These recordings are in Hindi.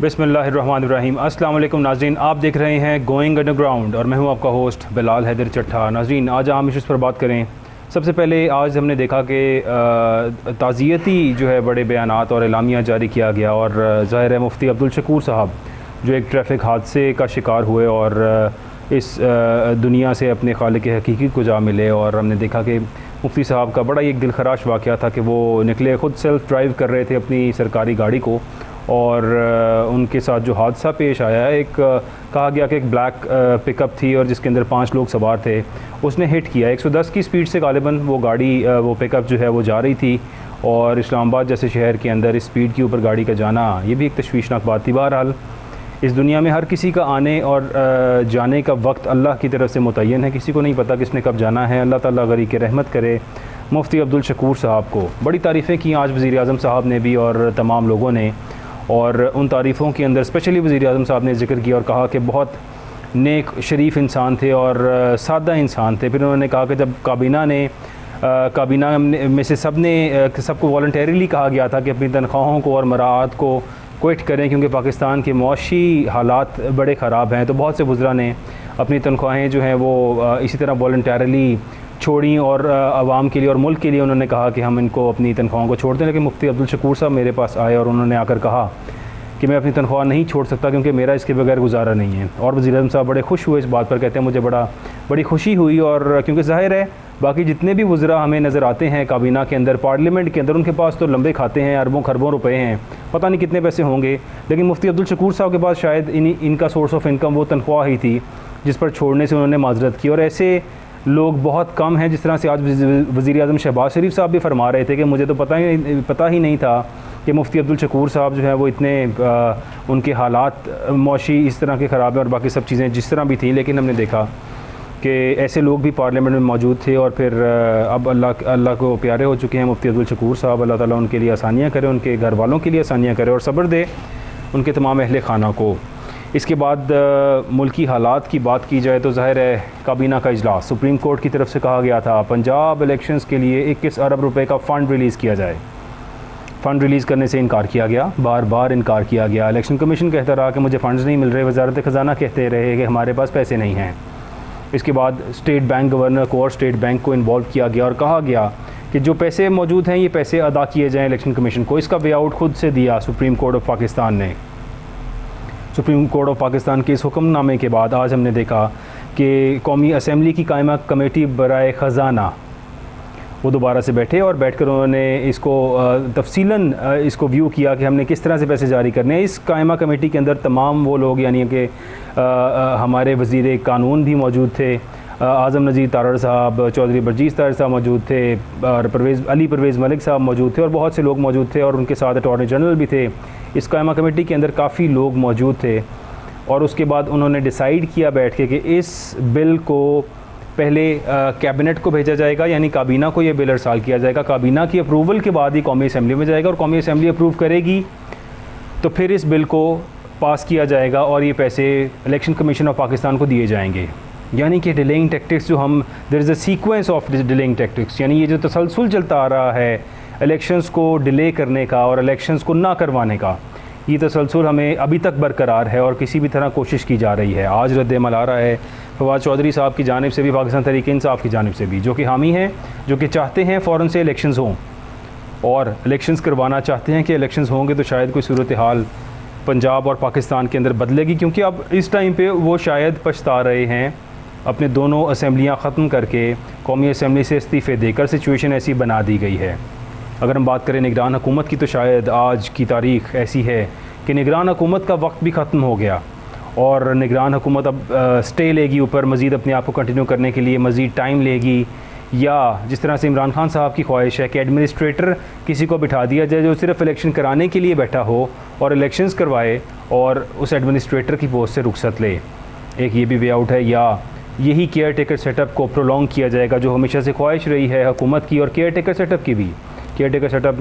बिस्मिल्लाहिर्रहमानिर्रहीम। अस्सलाम वालेकुम नाज़रीन, आप देख रहे हैं गोइंग अंडरग्राउंड और मैं हूं आपका होस्ट बिलाल हैदर चट्ठा। नाज़रीन, आज हम इश्यूज़ पर बात करें। सबसे पहले आज हमने देखा कि ताज़ियती जो है बड़े बयानात और एलामिया जारी किया गया और ज़ाहिर है मुफ्ती अब्दुल शकूर साहब जो एक ट्रैफिक हादसे का शिकार हुए और इस दुनिया से अपने खालिक हकीकी को जा मिले। और हमने देखा कि मुफ्ती साहब का बड़ा ही एक दिलखराश वाक़या था कि वो निकले, ख़ुद सेल्फ़ ड्राइव कर रहे थे अपनी सरकारी गाड़ी को और उनके साथ जो हादसा पेश आया है, एक कहा गया कि एक ब्लैक पिकअप थी और जिसके अंदर 5 लोग सवार थे, उसने हिट किया। 110 की स्पीड से गालिबन वो गाड़ी वो पिकअप जो है वो जा रही थी और इस्लामाबाद जैसे शहर के अंदर इस स्पीड के ऊपर गाड़ी का जाना ये भी एक तशवीशनाक बात थी। बहरहाल इस दुनिया में हर किसी का आने और जाने का वक्त अल्लाह की तरफ से मुतय्यन है, किसी को नहीं पता किसने कब जाना है। अल्लाह ताला गरी के रहमत करे मुफ्ती अब्दुल शकूर साहब को। बड़ी तारीफ़ें की आज वज़ीर आज़म साहब ने भी और तमाम लोगों ने, और उन तारीफ़ों के अंदर स्पेशली वज़ीर आज़म साहब ने ज़िक्र किया और कहा कि बहुत नेक शरीफ इंसान थे और सादा इंसान थे। फिर उन्होंने कहा कि जब काबीना में से सबको वॉलंटरीली कहा गया था कि अपनी तनख्वाहों को और मराआत को क्विट करें क्योंकि पाकिस्तान के मौशी हालात बड़े ख़राब हैं, तो बहुत से वज़रा ने अपनी तनख्वाहें जो हैं वो इसी तरह वॉलंटरीली छोड़ी और आवाम के लिए और मुल्क के लिए उन्होंने कहा कि हम इनको अपनी तनख्वाहों को छोड़ दें। लेकिन मुफ्ती अब्दुल शकूर साहब मेरे पास आए और उन्होंने आकर कहा कि मैं अपनी तनख्वाह नहीं छोड़ सकता क्योंकि मेरा इसके बगैर गुजारा नहीं है। और वज़ीर आज़म साहब बड़े खुश हुए इस बात पर, कहते हैं मुझे बड़ी खुशी हुई। और क्योंकि ज़ाहिर है बाकी जितने भी वज़रा हमें नज़र आते हैं काबीना के अंदर, पार्लियामेंट के अंदर, उनके पास तो लंबे खाते हैं, अरबों खरबों रुपए हैं, पता नहीं कितने पैसे होंगे। लेकिन मुफ्ती अब्दुल शकूर साहब के पास शायद इनका सोर्स ऑफ इनकम वो तनख्वाह ही थी जिस पर छोड़ने से उन्होंने माजरत की। और ऐसे लोग बहुत कम हैं, जिस तरह से आज वज़ीर आज़म शहबाज शरीफ साहब भी फरमा रहे थे कि मुझे तो पता ही नहीं था कि मुफ्ती अब्दुल शकूर साहब जो है वो इतने उनके हालात मौशी इस तरह के ख़राब हैं और बाकी सब चीज़ें जिस तरह भी थी। लेकिन हमने देखा कि ऐसे लोग भी पार्लियामेंट में मौजूद थे और फिर अब अल्लाह को प्यारे हो चुके हैं मुफ्ती अब्दुल शकूर साहब। अल्लाह ताला उनके लिए आसानियाँ करे, उनके घर वालों के लिए आसानियाँ करे और सब्र दे उनके तमाम अहले खाना को। इसके बाद मुल्की हालात की बात की जाए तो ज़ाहिर है काबीना का इजलास, सुप्रीम कोर्ट की तरफ से कहा गया था पंजाब इलेक्शंस के लिए 21 अरब रुपए का फ़ंड रिलीज़ किया जाए। फ़ंड रिलीज़ करने से इनकार किया गया, बार बार इनकार किया गया। इलेक्शन कमीशन कहता रहा कि मुझे फ़ंड्स नहीं मिल रहे, वज़ारत ख़ज़ाना कहते रहे कि हमारे पास पैसे नहीं हैं। इसके बाद स्टेट बैंक गवर्नर को और स्टेट बैंक को इन्वॉल्व किया गया और कहा गया कि जो पैसे मौजूद हैं ये पैसे अदा किए जाएँ इलेक्शन कमीशन को। इसका वे आउट खुद से दिया सुप्रीम कोर्ट ऑफ पाकिस्तान ने। सुप्रीम कोर्ट ऑफ पाकिस्तान के इस हुक्मनामे के बाद आज हमने देखा कि कौमी असम्बली की कायमा कमेटी बराए ख़ज़ाना वो दोबारा से बैठे और बैठकर उन्होंने इसको तफसीलन इसको व्यू किया कि हमने किस तरह से पैसे जारी करने हैं। इस कायमा कमेटी के अंदर तमाम वो लोग यानी कि हमारे वज़ीर कानून भी मौजूद थे, आज़म नज़ीर तारड़ साहब, चौधरी बरजीज़ तारड़ साहब मौजूद थे और परवेज़ मलिक साहब मौजूद थे और बहुत से लोग मौजूद थे और उनके साथ अटॉर्नी जनरल भी थे। इस कायमा कमेटी के अंदर काफ़ी लोग मौजूद थे और उसके बाद उन्होंने डिसाइड किया बैठ के कि इस बिल को पहले कैबिनेट को भेजा जाएगा, यानी काबीना को ये बिल अरसाल किया जाएगा। काबीना की अप्रूवल के बाद ही कौमी असम्बली में जाएगा और कौमी असम्बली अप्रूव करेगी तो फिर इस बिल को पास किया जाएगा और ये पैसे इलेक्शन कमीशन ऑफ पाकिस्तान को दिए जाएंगे। यानी कि डिलेइंग टैक्टिक्स जो हम there is a sequence of delaying tactics, यानी ये जो तसलसल चलता आ रहा है इलेक्शंस को डिले करने का और इलेक्शंस को ना करवाने का, ये तसलसल हमें अभी तक बरकरार है और किसी भी तरह कोशिश की जा रही है। आज रद्द-ए-अमल आ रहा है फवाद चौधरी साहब की जानिब से भी, पाकिस्तान तहरीक-ए-इंसाफ की जानिब से भी, जो कि हामी हैं, जो कि चाहते हैं फ़ौरन से इलेक्शंस हों और इलेक्शंस करवाना चाहते हैं कि इलेक्शंस होंगे तो शायद कोई सूरत हाल पंजाब और पाकिस्तान के अंदर बदलेगी। क्योंकि अब इस टाइम पे वो शायद पछता रहे हैं अपने दोनों असम्बलियाँ ख़त्म करके कौमी असम्बली से इस्तीफ़े देकर सिचुएशन ऐसी बना दी गई है। अगर हम बात करें निगरान हुकूमत की तो शायद आज की तारीख़ ऐसी है कि निगरान हुकूमत का वक्त भी ख़त्म हो गया और निगरान हुकूमत अब स्टे लेगी ऊपर, मज़ीद अपने आप को कंटिन्यू करने के लिए मज़ीद टाइम लेगी, या जिस तरह से इमरान खान साहब की ख्वाहिश है कि एडमिनिस्ट्रेटर किसी को बिठा दिया जाए जो सिर्फ इलेक्शन कराने के लिए बैठा हो और इलेक्शंस करवाए और उस एडमिनिस्ट्रेटर की पोस्ट से रुखसत ले। एक ये भी वे आउट है, या यही केयर टेकर सेटअप को प्रोलॉन्ग किया जाएगा जो हमेशा से ख्वाहिश रही है हुकूमत की और केयर टेकर सेटअप की भी। केयर टेकर सेटअप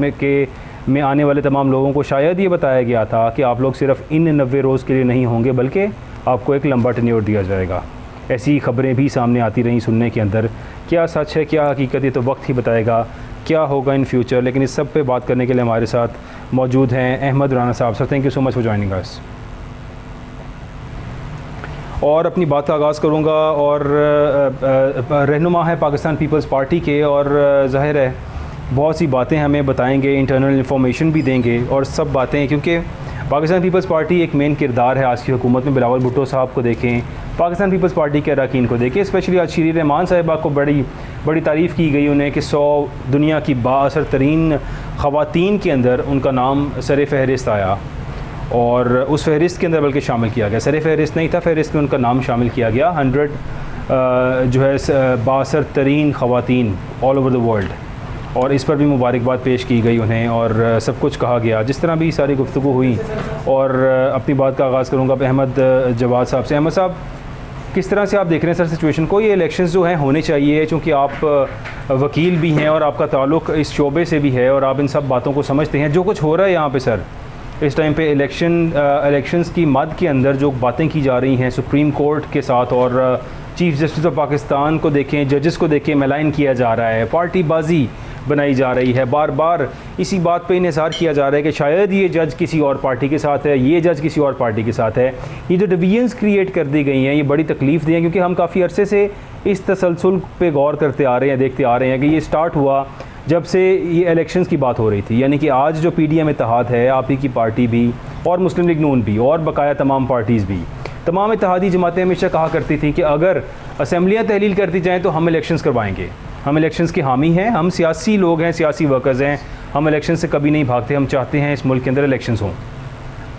में आने वाले तमाम लोगों को शायद ये बताया गया था कि आप लोग सिर्फ इन 90 रोज़ के लिए नहीं होंगे बल्कि आपको एक लंबा टेन्योर दिया जाएगा। ऐसी खबरें भी सामने आती रहीं सुनने के अंदर। क्या सच है क्या हकीकत, ये तो वक्त ही बताएगा क्या होगा इन फ्यूचर। लेकिन इस सब पे बात करने के लिए हमारे साथ मौजूद हैं अहमद राना साहब। Sir thank you so much for joining us. और अपनी बात का आगाज़ करूँगा और रहनुमा है पाकिस्तान पीपल्स पार्टी के, और ज़ाहिर है बहुत सी बातें हमें बताएंगे, इंटरनल इंफॉर्मेशन भी देंगे और सब बातें, क्योंकि पाकिस्तान पीपल्स पार्टी एक मेन किरदार है आज की हुकूमत में। बिलावल भुट्टो साहब को देखें, पाकिस्तान पीपल्स पार्टी के अरकान को देखें, स्पेशली आज शीरी रहमान साहिबा को बड़ी तारीफ़ की गई उन्हें कि 100 दुनिया की बाअसर तरीन ख़वातीन के अंदर उनका नाम सर फहरिस्त आया, और उस फहरिस्त के अंदर बल्कि शामिल किया गया, सर फहरिस्त नहीं था, फहरिस्त में उनका नाम शामिल किया गया। 100 जो है बाअसर तरीन ख़वातीन ऑल ओवर द वर्ल्ड, और इस पर भी मुबारकबाद पेश की गई उन्हें और सब कुछ कहा गया। जिस तरह भी सारी गुफ्तगू हुई, और अपनी बात का आगाज़ करूँगा अहमद जवाद साहब से। अहमद साहब, किस तरह से आप देख रहे हैं सर सिचुएशन को? ये इलेक्शंस जो हैं होने चाहिए, चूँकि आप वकील भी हैं और आपका ताल्लुक़ इस शोबे से भी है और आप इन सब बातों को समझते हैं। जो कुछ हो रहा है यहाँ पे सर इस टाइम पे इलेक्शंस की मद के अंदर जो बातें की जा रही हैं सुप्रीम कोर्ट के साथ, और चीफ़ जस्टिस ऑफ पाकिस्तान को देखें, जजेस को देखें, मेलाइन किया जा रहा है, पार्टीबाजी बनाई जा रही है, बार बार इसी बात पे इन्हिसार किया जा रहा है कि शायद ये जज किसी और पार्टी के साथ है, ये जज किसी और पार्टी के साथ है। ये जो डिवीजन्स क्रिएट कर दी गई हैं ये बड़ी तकलीफ़ दी हैं, क्योंकि हम काफ़ी अरसे से इस तसलसल पे गौर करते आ रहे हैं, देखते आ रहे हैं कि ये स्टार्ट हुआ जब से ये इलेक्शंस की बात हो रही थी। यानी कि आज जो PDM इत्तेहाद है, आप ही की पार्टी भी और मुस्लिम लीग नून भी और बकाया तमाम पार्टीज़ भी, तमाम इत्तेहादी जमातें हमेशा कहा करती थी कि अगर असम्बलियाँ तहलील करती जाएँ तो हम इलेक्शंस करवाएंगे, हम इलेक्शंस के हामी हैं, हम सियासी लोग हैं, सियासी वर्कर्स हैं, हम इलेक्शन से कभी नहीं भागते, हम चाहते हैं इस मुल्क के अंदर इलेक्शंस हों।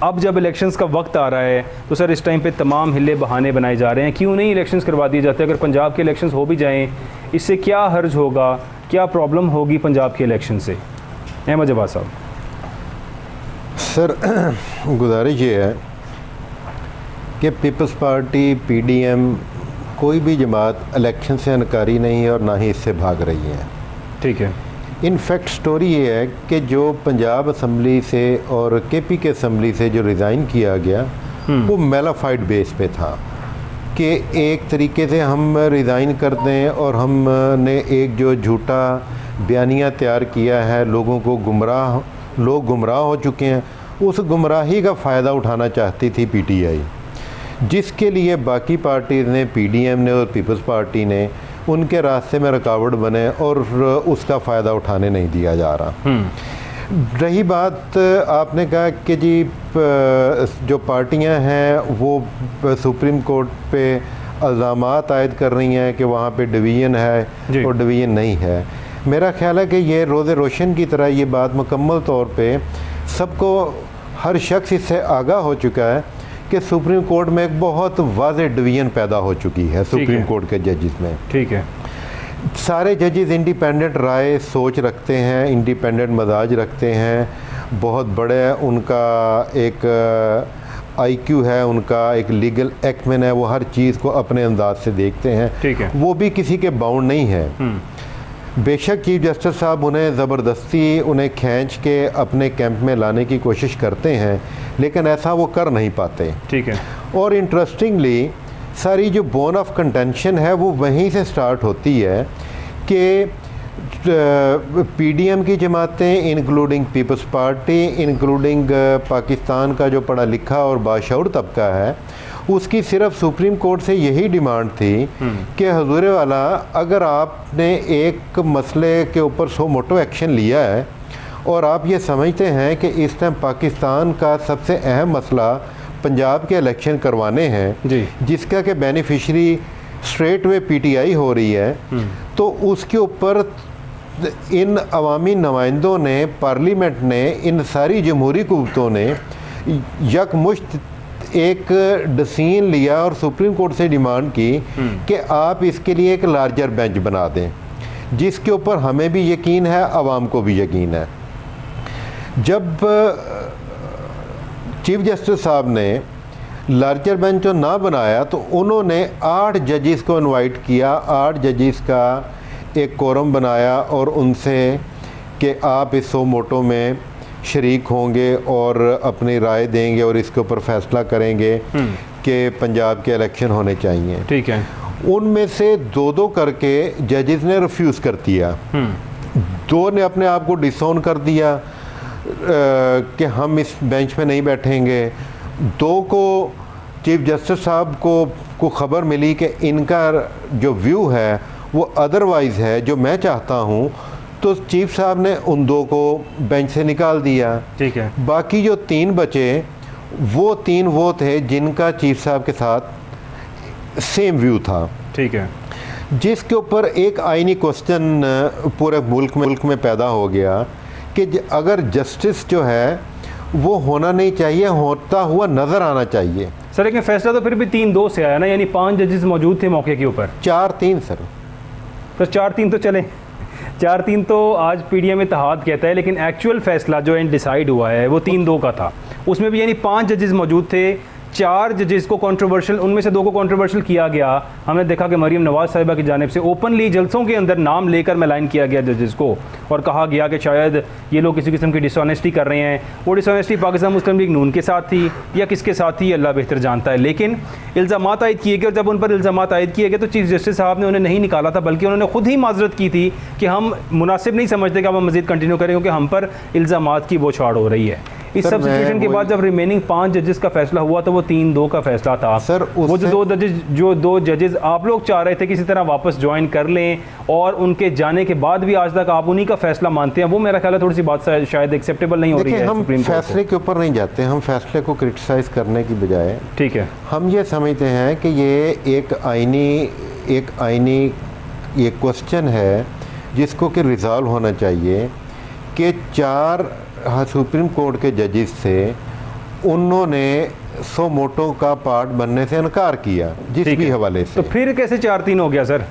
अब जब इलेक्शंस का वक्त आ रहा है तो सर इस टाइम पे तमाम हिले बहाने बनाए जा रहे हैं, क्यों नहीं इलेक्शंस करवा दिए जाते? अगर पंजाब के इलेक्शंस हो भी जाएँ इससे क्या हर्ज होगा, क्या प्रॉब्लम होगी पंजाब के इलेक्शन से? अहमद जवाद साहब। सर गुजारिश ये है कि पीपल्स पार्टी PDM कोई भी जमात इलेक्शन से इनकारी नहीं है और ना ही इससे भाग रही है। ठीक है। इनफैक्ट स्टोरी ये है कि जो पंजाब असम्बली से और KP के असम्बली से जो रिज़ाइन किया गया वो मेलाफाइड बेस पे था कि एक तरीके से हम रिज़ाइन कर दें और हमने एक जो झूठा बयानिया तैयार किया है, लोग गुमराह हो चुके हैं, उस गुमराही का फ़ायदा उठाना चाहती थी PTI, जिसके लिए बाकी पार्टीज़ ने, PDM ने और पीपल्स पार्टी ने उनके रास्ते में रुकावट बने और उसका फ़ायदा उठाने नहीं दिया जा रहा। रही बात आपने कहा कि जी जो पार्टियां हैं वो सुप्रीम कोर्ट पे इल्ज़ामात आयद कर रही हैं कि वहाँ पे डिवीज़न है और डिवीज़न नहीं है। मेरा ख्याल है कि ये रोज़े रोशन की तरह ये बात मुकम्मल तौर पे सबको, हर शख्स इससे आगाह हो चुका है कि सुप्रीम कोर्ट में एक बहुत वाज़ेह डिवीज़न पैदा हो चुकी है सुप्रीम कोर्ट के जजेस में। ठीक है। सारे जजेस इंडिपेंडेंट राय सोच रखते हैं, इंडिपेंडेंट मजाज रखते हैं, बहुत बड़े उनका एक IQ है, उनका एक लीगल एक्टमैन है, वो हर चीज़ को अपने अंदाज से देखते हैं। ठीक है। वो भी किसी के बाउंड नहीं है। बेशक चीफ जस्टिस साहब उन्हें ज़बरदस्ती उन्हें खींच के अपने कैंप में लाने की कोशिश करते हैं, लेकिन ऐसा वो कर नहीं पाते। ठीक है। और इंटरेस्टिंगली सारी जो बोन ऑफ कंटेंशन है वो वहीं से स्टार्ट होती है कि PDM की जमातें including People's Party, including Pakistan का जो पढ़ा लिखा और बाशऊर तबका है, उसकी सिर्फ सुप्रीम कोर्ट से यही डिमांड थी कि हुजूर वाला, अगर आपने एक मसले के ऊपर सो मोटो एक्शन लिया है और आप ये समझते हैं कि इस टाइम पाकिस्तान का सबसे अहम मसला पंजाब के इलेक्शन करवाने हैं, जिसका कि बेनिफिशरी स्ट्रेट वे PTI हो रही है, तो उसके ऊपर इन अवामी नुमाइंदों ने, पार्लियामेंट ने, इन सारी जमहूरी कुव्वतों ने यकमुश्त एक डिसीजन लिया और सुप्रीम कोर्ट से डिमांड की कि आप इसके लिए एक लार्जर बेंच बना दें, जिसके ऊपर हमें भी यकीन है, आवाम को भी यकीन है। जब चीफ जस्टिस साहब ने लार्जर बेंच जो ना बनाया तो उन्होंने 8 जजेस को इनवाइट किया, 8 जजेस का एक कोरम बनाया और उनसे कि आप इस सो मोटो में शरीक होंगे और अपनी राय देंगे और इसके ऊपर फैसला करेंगे कि पंजाब के इलेक्शन होने चाहिए। ठीक है। उनमें से 2-2 करके जजेस ने रिफ्यूज़ कर दिया, 2 ने अपने आप को डिसोन कर दिया, कि हम इस बेंच पे नहीं बैठेंगे। 2 को चीफ जस्टिस साहब को खबर मिली कि इनका जो व्यू है वो अदरवाइज़ है जो मैं चाहता हूँ, तो चीफ साहब ने उन 2 को बेंच से निकाल दिया। ठीक है। बाकी जो 3 बचे वो 3 वो थे जिनका चीफ साहब के साथ सेम व्यू था। ठीक है। जिसके ऊपर एक आईनी क्वेश्चन पूरे मुल्क में पैदा हो गया कि अगर जस्टिस जो है वो होना नहीं चाहिए, होता हुआ नज़र आना चाहिए। सर लेकिन फैसला तो फिर भी 3-2 से आया ना, यानी 5 जजेस मौजूद थे मौके के ऊपर। 4-3 सर। तो 4-3 तो चले, 4-3 तो आज पीडीएम इत्तेहाद कहता है, लेकिन एक्चुअल फैसला जो डिसाइड हुआ है वो 3-2 का था। उसमें भी यानी 5 जजेस मौजूद थे, 4 जजेस को कंट्रोवर्शियल, उनमें से 2 को कंट्रोवर्शियल किया गया। हमने देखा कि मरीम नवाज साहिबा की जानिब से ओपनली जलसों के अंदर नाम लेकर मैलाइन किया गया जजेस को, और कहा गया कि शायद ये लोग किसी किस्म की डिसऑनेस्टी कर रहे हैं। वो डिसऑनेस्टी पाकिस्तान मुस्लिम लीग नून के साथ थी या किसके साथ थी, अल्लाह बेहतर जानता है। लेकिन इल्ज़ामात आयद किए गए, और जब उन पर इल्ज़ामात आयद किए गए तो चीफ जस्टिस साहब ने उन्हें नहीं निकाला था, बल्कि उन्होंने खुद ही माजरत की थी कि हम मुनासिब नहीं समझते कि हम मज़ीद कंटिन्यू करें, क्योंकि हम पर इल्ज़ामात की बौछार हो रही है। इस सब सिचुएशन के बाद जब रिमेनिंग 5 जजेस का फैसला हुआ तो वो 3-2 का फैसला था। सर वो जो दो जजेस आप लोग चाह रहे थे किसी तरह वापस ज्वाइन कर लें, और उनके जाने के बाद भी आज तक आप उन्हीं का फैसला मानते हैं, वो मेरा ख्याल है थोड़ी सी बात शायद एक्सेप्टेबल नहीं हो रही है। हम फैसले के ऊपर नहीं जाते, हम फैसले को क्रिटिसाइज करने की बजाय, ठीक है, हम ये समझते हैं कि ये एक आईनी ये क्वेश्चन है जिसको कि रिजॉल्व होना चाहिए कि 4 सुप्रीम कोर्ट के जजेस थे, उन्होंने सो मोटो का पार्ट बनने से इनकार किया जिस भी हवाले से। तो फिर कैसे 4-3 हो गया सर?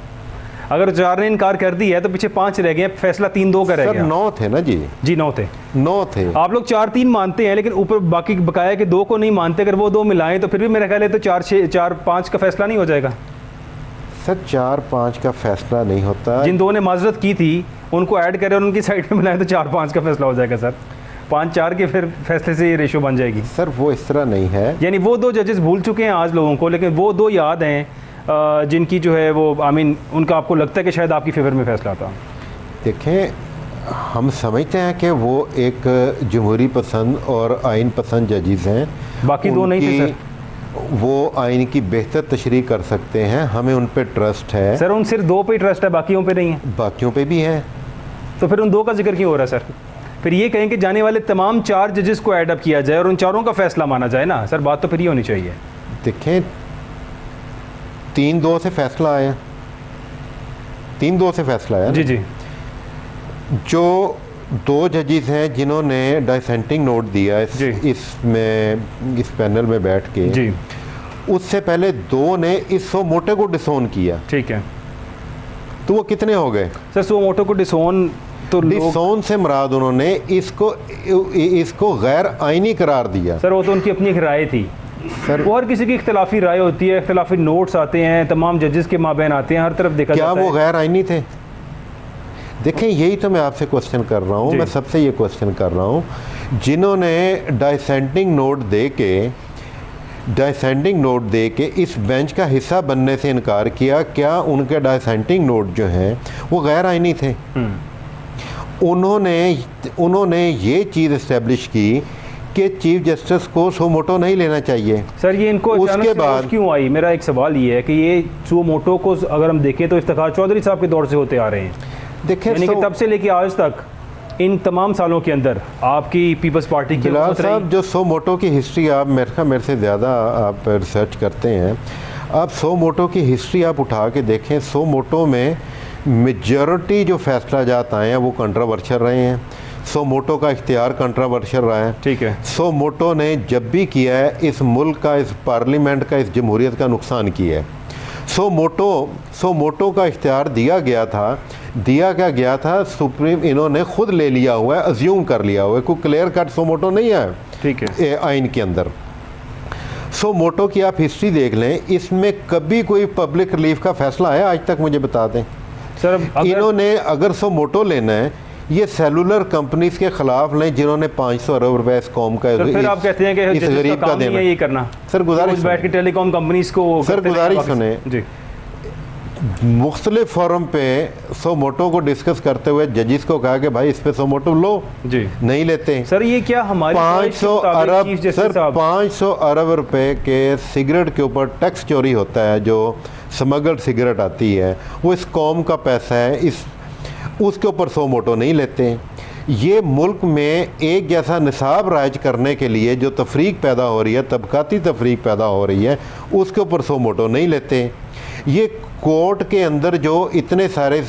अगर 4 ने इनकार कर दिया है तो पीछे 5 रह गए, फैसला 3-2 का रह गया। 9 थे ना जी? 9 थे। 9 थे। आप लोग 4-3 मानते हैं, लेकिन ऊपर बाकी बकाया के 2 को नहीं मानते। अगर वो 2 मिलाएं तो फिर भी मेरा ख्याल है तो 4-5 का फैसला नहीं हो जाएगा सर। 4-5 का फैसला नहीं होता। जिन 2 ने माजरत की थी उनको ऐड करें और उनकी साइड में मिलाएं तो 4-5 का फैसला हो जाएगा सर। 5-4 के फिर फैसले से ये रेशो बन जाएगी सर। वो इस तरह नहीं है, यानी वो 2 जजेस भूल चुके हैं आज लोगों को, लेकिन वो 2 याद हैं जिनकी जो है वो उनका आपको लगता है कि शायद आपकी फेवर में फैसला आता। देखें, हम समझते हैं कि वो एक जमहूरी पसंद और आइन पसंद जजेस हैं, बाकी 2 नहीं थे सर। वो आइन की बेहतर तशरीह कर सकते हैं, हमें उन पे ट्रस्ट है सर। उन सिर्फ 2 पे ही ट्रस्ट है, बाकियों पे नहीं है। बाकियों पे भी है, तो फिर उन 2 का जिक्र क्यों हो रहा है सर? फिर ये कहें कि जाने वाले तमाम 4 जजेस को ऐड अप किया जाए और उन 4 का फैसला माना जाए ना सर, बात तो फिर ये होनी चाहिए। देखें, 3-2 से फैसला आया, 3-2 से फैसला आया जी जी। जो 2 जजेस हैं जिन्होंने डाइसेंटिंग नोट दिया इस पैनल में बैठ के जी, उससे पहले 2 ने इस सो मोटे को डिसोन किया। ठीक है, तो वो कितने हो गए सर? सो मोटो को डिसोन, तो डिसोन से मुराद उन्होंने इसको गैर आईनी करार दिया। सर वो तो उनकी अपनी एक राय थी सर। वो हर किसी की इख्तलाफी राय होती है, इख्तलाफी नोट्स आते हैं, तमाम जजेस के माबैन आते हैं, हर तरफ देखा क्या जाता वो है। गैर आईनी थे? देखें, यही तो मैं आपसे क्वेश्चन कर रहा हूँ, मैं सबसे ये क्वेश्चन कर रहा हूँ, जिन्होंने डाइसेंटिंग नोट दे के इस बेंच का हिस्सा बनने से इनकार किया, क्या उनके डाइसेंटिंग नोट जो हैं वो गैर आईनी थे? उन्होंने ये चीज़ इस्टेब्लिश की कि चीफ जस्टिस को सो मोटो नहीं लेना चाहिए। सर ये इनको उसके बाद क्यों आई? मेरा एक सवाल ये है कि ये सो मोटो को अगर हम देखें तो इफ्तिखार चौधरी साहब के दौर से होते आ रहे हैं। देखें, यानी कि तब से लेके आज तक इन तमाम सालों के अंदर आपकी पीपल्स पार्टी की बिलाल साहब, जो सो मोटो की हिस्ट्री आप मेरे से ज़्यादा आप रिसर्च करते हैं, आप सो मोटो की हिस्ट्री आप उठा के देखें। सो मोटो में मेजॉरिटी जो फैसला जात आए हैं वो कंट्रोवर्शियल रहे हैं। सो मोटो का इख्तियार कंट्रोवर्शियल रहा है। ठीक है। सो मोटो ने जब भी किया है इस मुल्क का, इस पार्लियामेंट का, इस जमहूरियत का नुकसान किया है। सो मोटो का इख्तियार दिया क्या गया था सुप्रीम, इन्होंने खुद ले लिया हुआ है, अज्यूम कर लिया हुआ है, कोई क्लियर कट सो मोटो नहीं है। ठीक है। आइन के अंदर सो मोटो की आप हिस्ट्री देख लें, इसमें कभी कोई पब्लिक रिलीफ का फैसला आया आज तक? मुझे बता दें सर। इन्होंने अगर सो मोटो लेना है, ये सेलुलर कंपनीज के खिलाफ लें जिन्होंने 500 अरब रुपए इस कौम का, फिर आप कहते हैं कि इस गरीब का देना ये करना। सर गुजारिश बैठ के टेलीकॉम कंपनीज को, सर गुजारिश सुने जी, मुख्तलिफ फोरम पे सो मोटो को डिस्कस करते हुए जजिस को कहा कि भाई इस पे सो मोटो लो जी, नहीं लेते। सर ये क्या हमारी 500 अरब सर 500 अरब रुपए के सिगरेट के ऊपर टैक्स चोरी होता है, जो स्मगल्ड सिगरेट आती है वो इस कौम का पैसा है, इस उसके ऊपर सो मोटो नहीं लेते। ये मुल्क में एक जैसा निसाब राइज करने के लिए जो तफरीक पैदा हो रही है, तबकाती तफरीक पैदा हो रही है, उसके ऊपर सो मोटो नहीं लेते। ये कोर्ट के अंदर जो इतने सारे,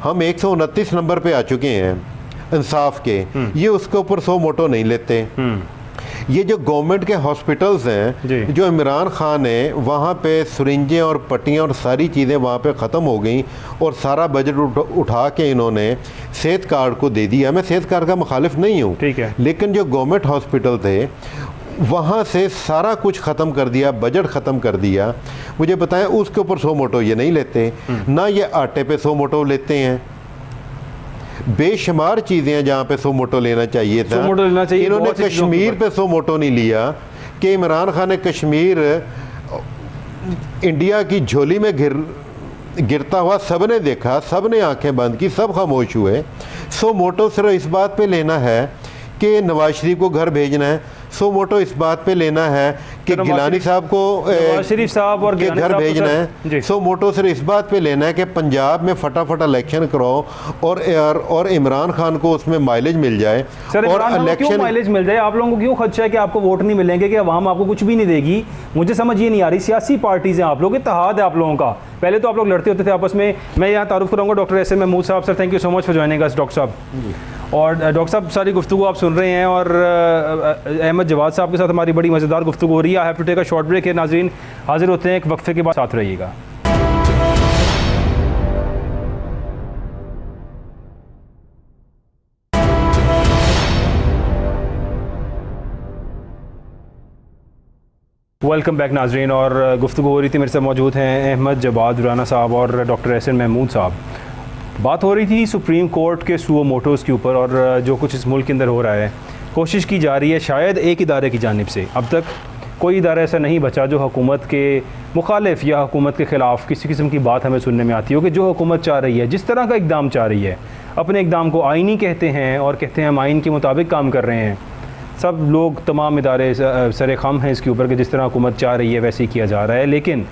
हम 129 नंबर पे आ चुके हैं इंसाफ के, ये उसके ऊपर सो मोटो नहीं लेते। ये जो गवर्नमेंट के हॉस्पिटल्स हैं, जो इमरान खान है, वहाँ पे सुरिंजें और पट्टियाँ और सारी चीज़ें वहाँ पे ख़त्म हो गई और सारा बजट उठा के इन्होंने सेहत कार्ड को दे दिया। मैं सेहत कार्ड का मुखालिफ नहीं हूँ, ठीक है, लेकिन जो गवर्नमेंट हॉस्पिटल थे वहाँ से सारा कुछ ख़त्म कर दिया, बजट ख़त्म कर दिया। मुझे बताएं उसके ऊपर सो मोटो ये नहीं लेते, ना ये आटे पे सो मोटो लेते हैं। बेशुमार चीज़ें हैं जहाँ पे सो मोटो लेना चाहिए था, इन्होंने कश्मीर पे सो मोटो नहीं लिया कि इमरान खान ने कश्मीर इंडिया की झोली में गिरता हुआ सब ने देखा, सब ने आंखें बंद की, सब खामोश हुए। सो मोटो सिर्फ इस बात पे लेना है कि नवाज शरीफ को घर भेजना है, सो मोटो इस बात पे लेना है कि गिलानी साहब को शरीफ साहब और के घर भेजना है, सो मोटो सिर्फ इस बात पे लेना है कि पंजाब में फटाफट इलेक्शन कराओ और इमरान खान को उसमें माइलेज मिल जाए। सर और इलेक्शन माइलेज मिल जाए, आप लोगों को क्यों खदशा है कि आपको वोट नहीं मिलेंगे, कि अवाम आपको कुछ भी नहीं देगी? मुझे समझ ये नहीं आ रही। सियासी पार्टीज हैं आप लोग, इत्तेहाद है आप लोगों का। पहले तो आप लोग लड़ते होते थे आपस में। मैं यहाँ तारुफ कराऊंगा डॉक्टर एस एम महमूद साहब। Sir thank you so much for joining us doctor साहब। और डॉक्टर साहब सारी गुफ्तगू आप सुन रहे हैं और अहमद जवाद साहब के साथ हमारी बड़ी मज़ेदार गुफ्तगू हो रही है। I have to take a short break है। नाज़रीन हाजिर होते हैं एक वक्फे के बाद, साथ रहिएगा। वेलकम बैक नाज़रीन। और गुफ्तगू हो रही थी, मेरे साथ मौजूद हैं अहमद जवाद राना साहब और डॉक्टर एस एन महमूद साहब। बात हो रही थी सुप्रीम कोर्ट के सुओ मोटोज़ के ऊपर और जो कुछ इस मुल्क के अंदर हो रहा है। कोशिश की जा रही है शायद एक इदारे की जानिब से, अब तक कोई इदारा ऐसा नहीं बचा जो हुकूमत के मुखालिफ या हुकूमत के ख़िलाफ़ किसी किस्म की बात हमें सुनने में आती हो, कि जो हुकूमत चाह रही है, जिस तरह का इक़दाम चाह रही है, अपने इक़दाम को आइनी कहते हैं और कहते हैं हम आइन के मुताबिक काम कर रहे हैं। सब लोग, तमाम इदारे सरे खम हैं इसके ऊपर कि जिस तरह हुकूमत चाह रही है वैसे ही किया जा रहा है। लेकिन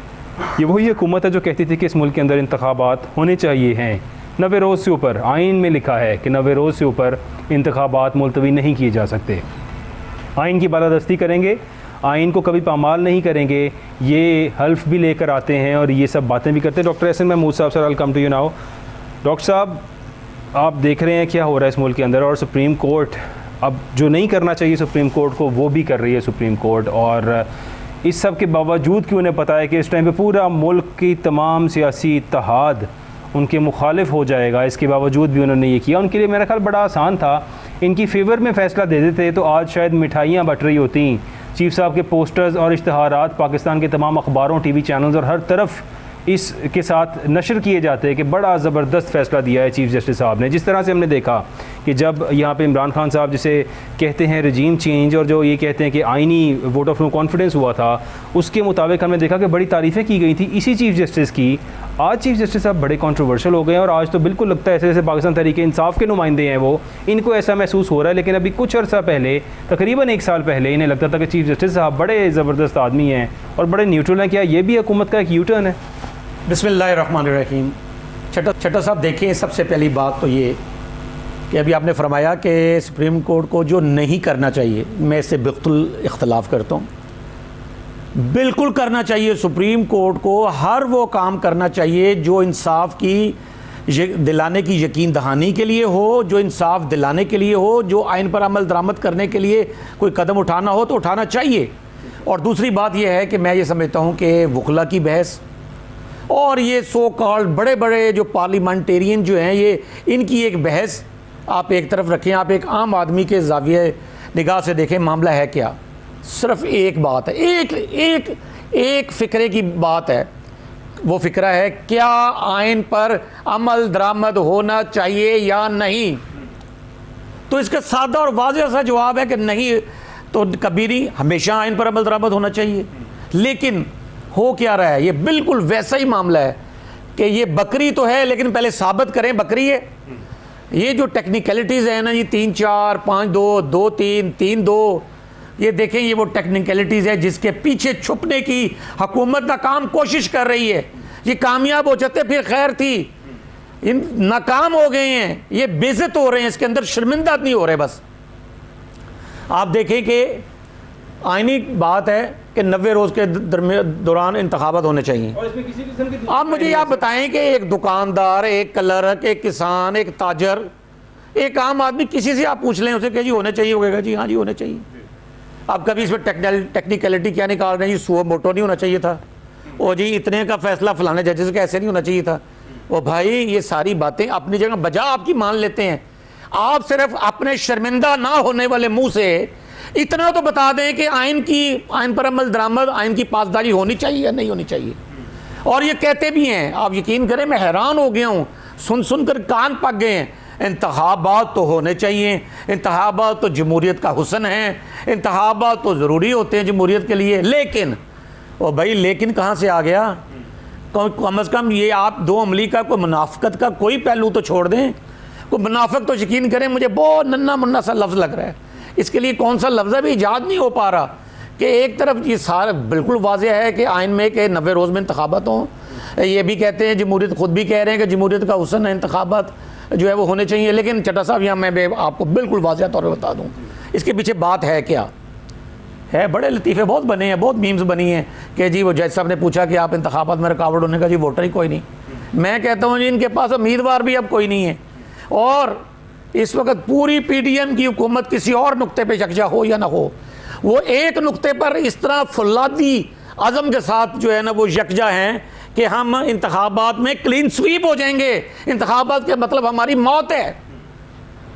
ये वही हुकूमत है जो कहती थी कि इस मुल्क के अंदर इंतखाबात होने चाहिए हैं। 90 रोज़ से ऊपर आइन में लिखा है कि 90 रोज़ से ऊपर इंतखाबात मुलतवी नहीं किए जा सकते। आइन की बालादस्ती करेंगे, आइन को कभी पामाल नहीं करेंगे, ये हल्फ भी लेकर आते हैं और ये सब बातें भी करते हैं। डॉक्टर एस एन महमूद साहब, sir welcome to you now. Doctor साहब आप देख रहे हैं क्या हो रहा है इस मुल्क के अंदर, और सुप्रीम कोर्ट अब जो नहीं करना चाहिए सुप्रीम कोर्ट को वो भी कर रही है सुप्रीम कोर्ट। और इस सब के बावजूद कि उन्हें पता है कि इस टाइम पे पूरा मुल्क की तमाम सियासी इत्तेहाद उनके मुखालिफ हो जाएगा, इसके बावजूद भी उन्होंने ये किया। उनके लिए मेरा ख्याल बड़ा आसान था, इनकी फेवर में फ़ैसला दे देते तो आज शायद मिठाइयाँ बट रही होती। चीफ साहब के पोस्टर्स और इश्तहारात पाकिस्तान के तमाम अखबारों, टीवी चैनल्स और हर तरफ इसके साथ नशर किए जाते हैं कि बड़ा ज़बरदस्त फ़ैसला दिया है चीफ़ जस्टिस साहब ने। जिस तरह से हमने देखा कि जब यहाँ पे इमरान खान साहब जिसे कहते हैं रजीम चेंज और जो ये कहते हैं कि आइनी वोट ऑफ नो कॉन्फिडेंस हुआ था, उसके मुताबिक हमने देखा कि बड़ी तारीफ़ें की गई थी इसी चीफ़ जस्टिस की। आज चीफ़ जस्टिस साहब बड़े कंट्रोवर्शियल हो गए और आज तो बिल्कुल लगता है ऐसे जैसे पाकिस्तान तहरीक इंसाफ के नुमाइंदे हैं वो, इनको ऐसा महसूस हो रहा है। लेकिन अभी कुछ अर्सा पहले, तकरीबन 1 साल पहले, इन्हें लगता था कि चीफ़ जस्टिस साहब बड़े ज़बरदस्त आदमी हैं और बड़े न्यूट्रल हैं। क्या ये भी हुकूमत का एक यू टर्न है? बिस्मिल्लाहिर्रहमानिर्रहीम। छठा साहब देखिए, सबसे पहली बात तो ये कि अभी आपने फरमाया कि सुप्रीम कोर्ट को जो नहीं करना चाहिए, मैं इससे बिल्कुल इख्तलाफ करता हूँ। बिल्कुल करना चाहिए। सुप्रीम कोर्ट को हर वो काम करना चाहिए जो इंसाफ की दिलाने की यकीन दहानी के लिए हो, जो इंसाफ दिलाने के लिए हो, जो आइन पर अमल दरामद करने के लिए कोई कदम उठाना हो तो उठाना चाहिए। और दूसरी बात यह है कि मैं ये समझता हूँ कि वकला की बहस और ये सो कॉल्ड बड़े बड़े जो पार्लियामेंटेरियन जो हैं, ये इनकी एक बहस आप एक तरफ रखें। आप एक आम आदमी के ज़ाविये निगाह से देखें, मामला है क्या? सिर्फ एक बात है, एक फ़िक्रे की बात है। वो फ़िक्रा है क्या आइन पर अमल दरामद होना चाहिए या नहीं। तो इसका सादा और वाज़ेह सा जवाब है कि नहीं तो कभी नहीं, हमेशा आइन पर अमल दरामद होना चाहिए। लेकिन हो क्या रहा है, ये बिल्कुल वैसा ही मामला है कि ये बकरी तो है लेकिन पहले साबित करें बकरी है। ये जो टेक्निकलिटीज़ है ना, ये 3-4, 5-2, 2-3, 3-2, ये देखें, ये वो टेक्निकलिटीज़ है जिसके पीछे छुपने की हुकूमत नाकाम कोशिश कर रही है। ये कामयाब हो जाते फिर खैर थी, इन नाकाम हो गए हैं, ये बेइज्जत हो रहे हैं, इसके अंदर शर्मिंदा नहीं हो रहे। बस आप देखें कि आईनी बात है कि 90 रोज़ के दौरान इंतखाबात होने चाहिए। और इसमें किसी किस्म की आप मुझे आप बताएं कि एक दुकानदार, एक क्लर्क, एक किसान, एक ताजर, एक आम आदमी, किसी से आप पूछ लें उसे कि जी होने चाहिए, होगा जी हाँ जी होने चाहिए। आप कभी इसमें टेक्निकलिटी क्या निकाल रहे हैं जी, सुओ मोटो नहीं होना चाहिए था, ओ जी इतने का फैसला फलाने जजेस का ऐसे नहीं होना चाहिए था। ओ भाई, ये सारी बातें अपनी जगह बजा आपकी मान लेते हैं। आप सिर्फ अपने शर्मिंदा ना होने वाले मुंह से इतना तो बता दें कि आइन पर अमल दरामद, आइन की पासदारी होनी चाहिए या नहीं होनी चाहिए। और ये कहते भी हैं, आप यकीन करें मैं हैरान हो गया हूँ, सुन सुन कर कान पक गए हैं। इंतखाबात तो होने चाहिए, इंतखाबात तो जमहूरियत का हुस्न है, इंतखाबात तो ज़रूरी होते हैं जमहूरियत के लिए। लेकिन ओ भाई, लेकिन कहाँ से आ गया? कम अज़ कम ये आप दो अमली का कोई मुनाफिकत का कोई पहलू तो छोड़ दें। कोई मुनाफिक तो यकीन करें मुझे बहुत नन्ना मुन्ना सा लफ्ज़ लग रहा है, इसके लिए कौन सा लफ्ज़ भी ईजाद नहीं हो पा रहा कि एक तरफ ये सारा बिल्कुल वाज़ेह है कि आइन में कि 90 रोज़ में इंतखाबात हों। ये भी कहते हैं, जमहूरियत ख़ुद भी कह रहे हैं कि जमहूरियत का हुस्न है, इंतखाबात जो है वो होने चाहिए। लेकिन चट्टा साहब, यहाँ मैं आपको बिल्कुल वाज़ेह तौर पर बता दूँ इसके पीछे बात है क्या है। बड़े लतीफ़े बहुत बने हैं, बहुत मीम्स बनी हैं कि जी वो जज साहब ने पूछा कि आप इंतखाबात में रुकावट होने का, जी वोटर ही कोई नहीं। मैं कहता हूँ जी इनके पास उम्मीदवार भी अब कोई नहीं है। और इस वक्त पूरी PDM की हुकूमत किसी और नुक्ते पे यकजा हो या ना हो, वो एक नुक्ते पर इस तरह फुल्लादी अज़म के साथ जो है ना वो यकजा हैं कि हम इंतखाबात में क्लीन स्वीप हो जाएंगे, इंतखाबात के मतलब हमारी मौत है,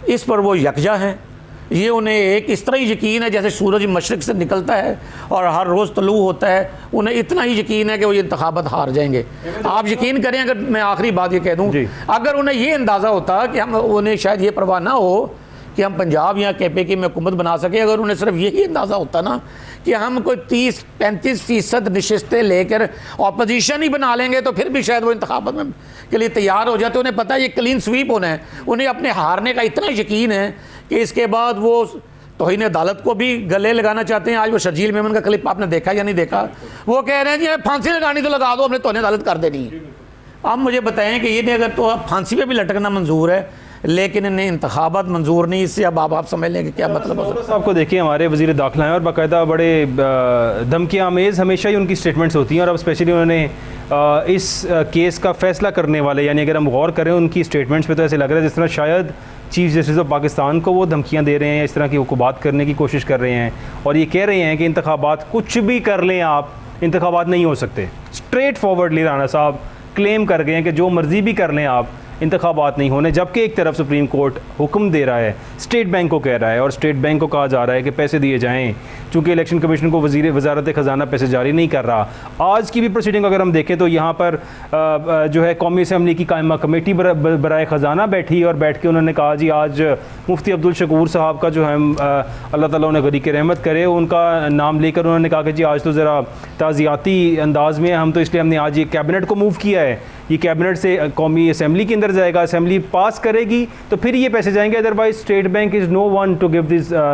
इस पर वो यकजा हैं। ये उन्हें एक इस तरह ही यकीन है जैसे सूरज मशरिक़ से निकलता है और हर रोज़ तलू होता है, उन्हें इतना ही यकीन है कि वो ये इंतखाबात हार जाएंगे। आप यकीन करें, अगर मैं आखिरी बात ये कह दूं, अगर उन्हें ये अंदाज़ा होता कि हम, उन्हें शायद ये परवाह ना हो कि हम पंजाब या KPK में हुकूमत बना सकें, अगर उन्हें सिर्फ यही अंदाज़ा होता ना कि हम कोई 30-35% नशिस्तें लेकर अपोजिशन ही बना लेंगे तो फिर भी शायद वो इंतखाबात में के लिए तैयार हो जाते। उन्हें पता है ये क्लीन स्वीप होना है, उन्हें अपने हारने का इतना यकीन है कि इसके बाद वो तौहीन अदालत को भी गले लगाना चाहते हैं। आज वो शर्जील मेमन का क्लिप आपने देखा या नहीं देखा? वो कह रहे हैं जी फांसी लगानी तो लगा दो, हमने तौहीन अदालत कर देनी है। आप मुझे बताएं कि ये नहीं, अगर तो फांसी पे भी लटकना मंजूर है लेकिन इन्हें इंतखाबात मंजूर नहीं, इससे अब आप समझ लें कि क्या मतलब हो सकता है। आपको देखिए, हमारे वज़ीर दाखिला हैं और बाकायदा बड़े धमकी आमेज़ हमेशा ही उनकी स्टेटमेंट्स होती हैं। और अब स्पेशली उन्होंने इस केस का फ़ैसला करने वाले, यानी अगर हम गौर करें उनकी स्टेटमेंट्स पे तो ऐसे लग रहा है जिस तरह शायद चीफ जस्टिस ऑफ पाकिस्तान को वो धमकियाँ दे रहे हैं, इस तरह की हुकूमत करने की कोशिश कर रहे हैं और ये कह रहे हैं कि इंतखाबात कुछ भी कर लें आप, इंतखाबात नहीं हो सकते। स्ट्रेट फॉरवर्डली राना साहब क्लेम कर गए हैं कि जो मर्ज़ी भी कर लें आप, इंतखाबात नहीं होने। जबकि एक तरफ सुप्रीम कोर्ट हुक्म दे रहा है, स्टेट बैंक को कह रहा है और स्टेट बैंक को कहा जा रहा है कि पैसे दिए जाएँ, चूँकि इलेक्शन कमीशन को वज़ारत ख़जाना पैसे जारी नहीं कर रहा। आज की भी प्रोसीडिंग अगर हम देखें तो यहाँ पर जो है कौमी असम्बली की कायमा कमेटी बराए ख़जाना बैठी और बैठ के उन्होंने कहा जी आज मुफ्ती अब्दुल शकूर साहब का जो है अल्लाह ताला उन्हें गरीक रहमत करे, उनका नाम लेकर उन्होंने कहा कि जी आज तो ज़रा ताज़ियाती अंदाज़ में हम तो इसलिए हमने आज ये कैबिनेट को मूव किया है, ये कैबिनेट से कौमी असम्बली के अंदर जाएगा, असम्बली पास करेगी तो फिर ये पैसे जाएंगे, otherwise state bank is no one to give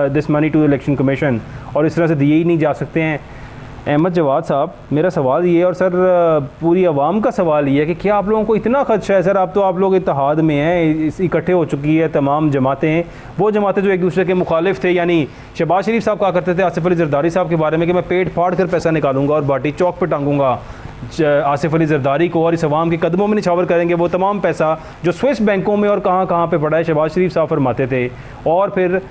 this money to election commission, और इस तरह से दिए ही नहीं जा सकते हैं। अहमद जवाद साहब, मेरा सवाल ये और सर पूरी आवाम का सवाल ये है कि क्या आप लोगों को इतना खदशा है? सर आप तो आप लोग इत्तेहाद में हैं, इकट्ठे हो चुकी है तमाम जमातें, वो जमातें जो एक दूसरे के मुखालिफ थे, यानी शहबाज शरीफ साहब कहा करते थे आसिफ अली जरदारी साहब के बारे में कि मैं पेट फाड़ कर पैसा निकालूंगा और बाटी चौक पर टांगूंगा आसिफ अली जरदारी को और इस अवाम के कदमों में निछावर करेंगे वो तमाम पैसा जो स्विस बैंकों में और कहाँ कहाँ पे पड़ा है, शहबाज शरीफ साहब फरमाते थे। और फिर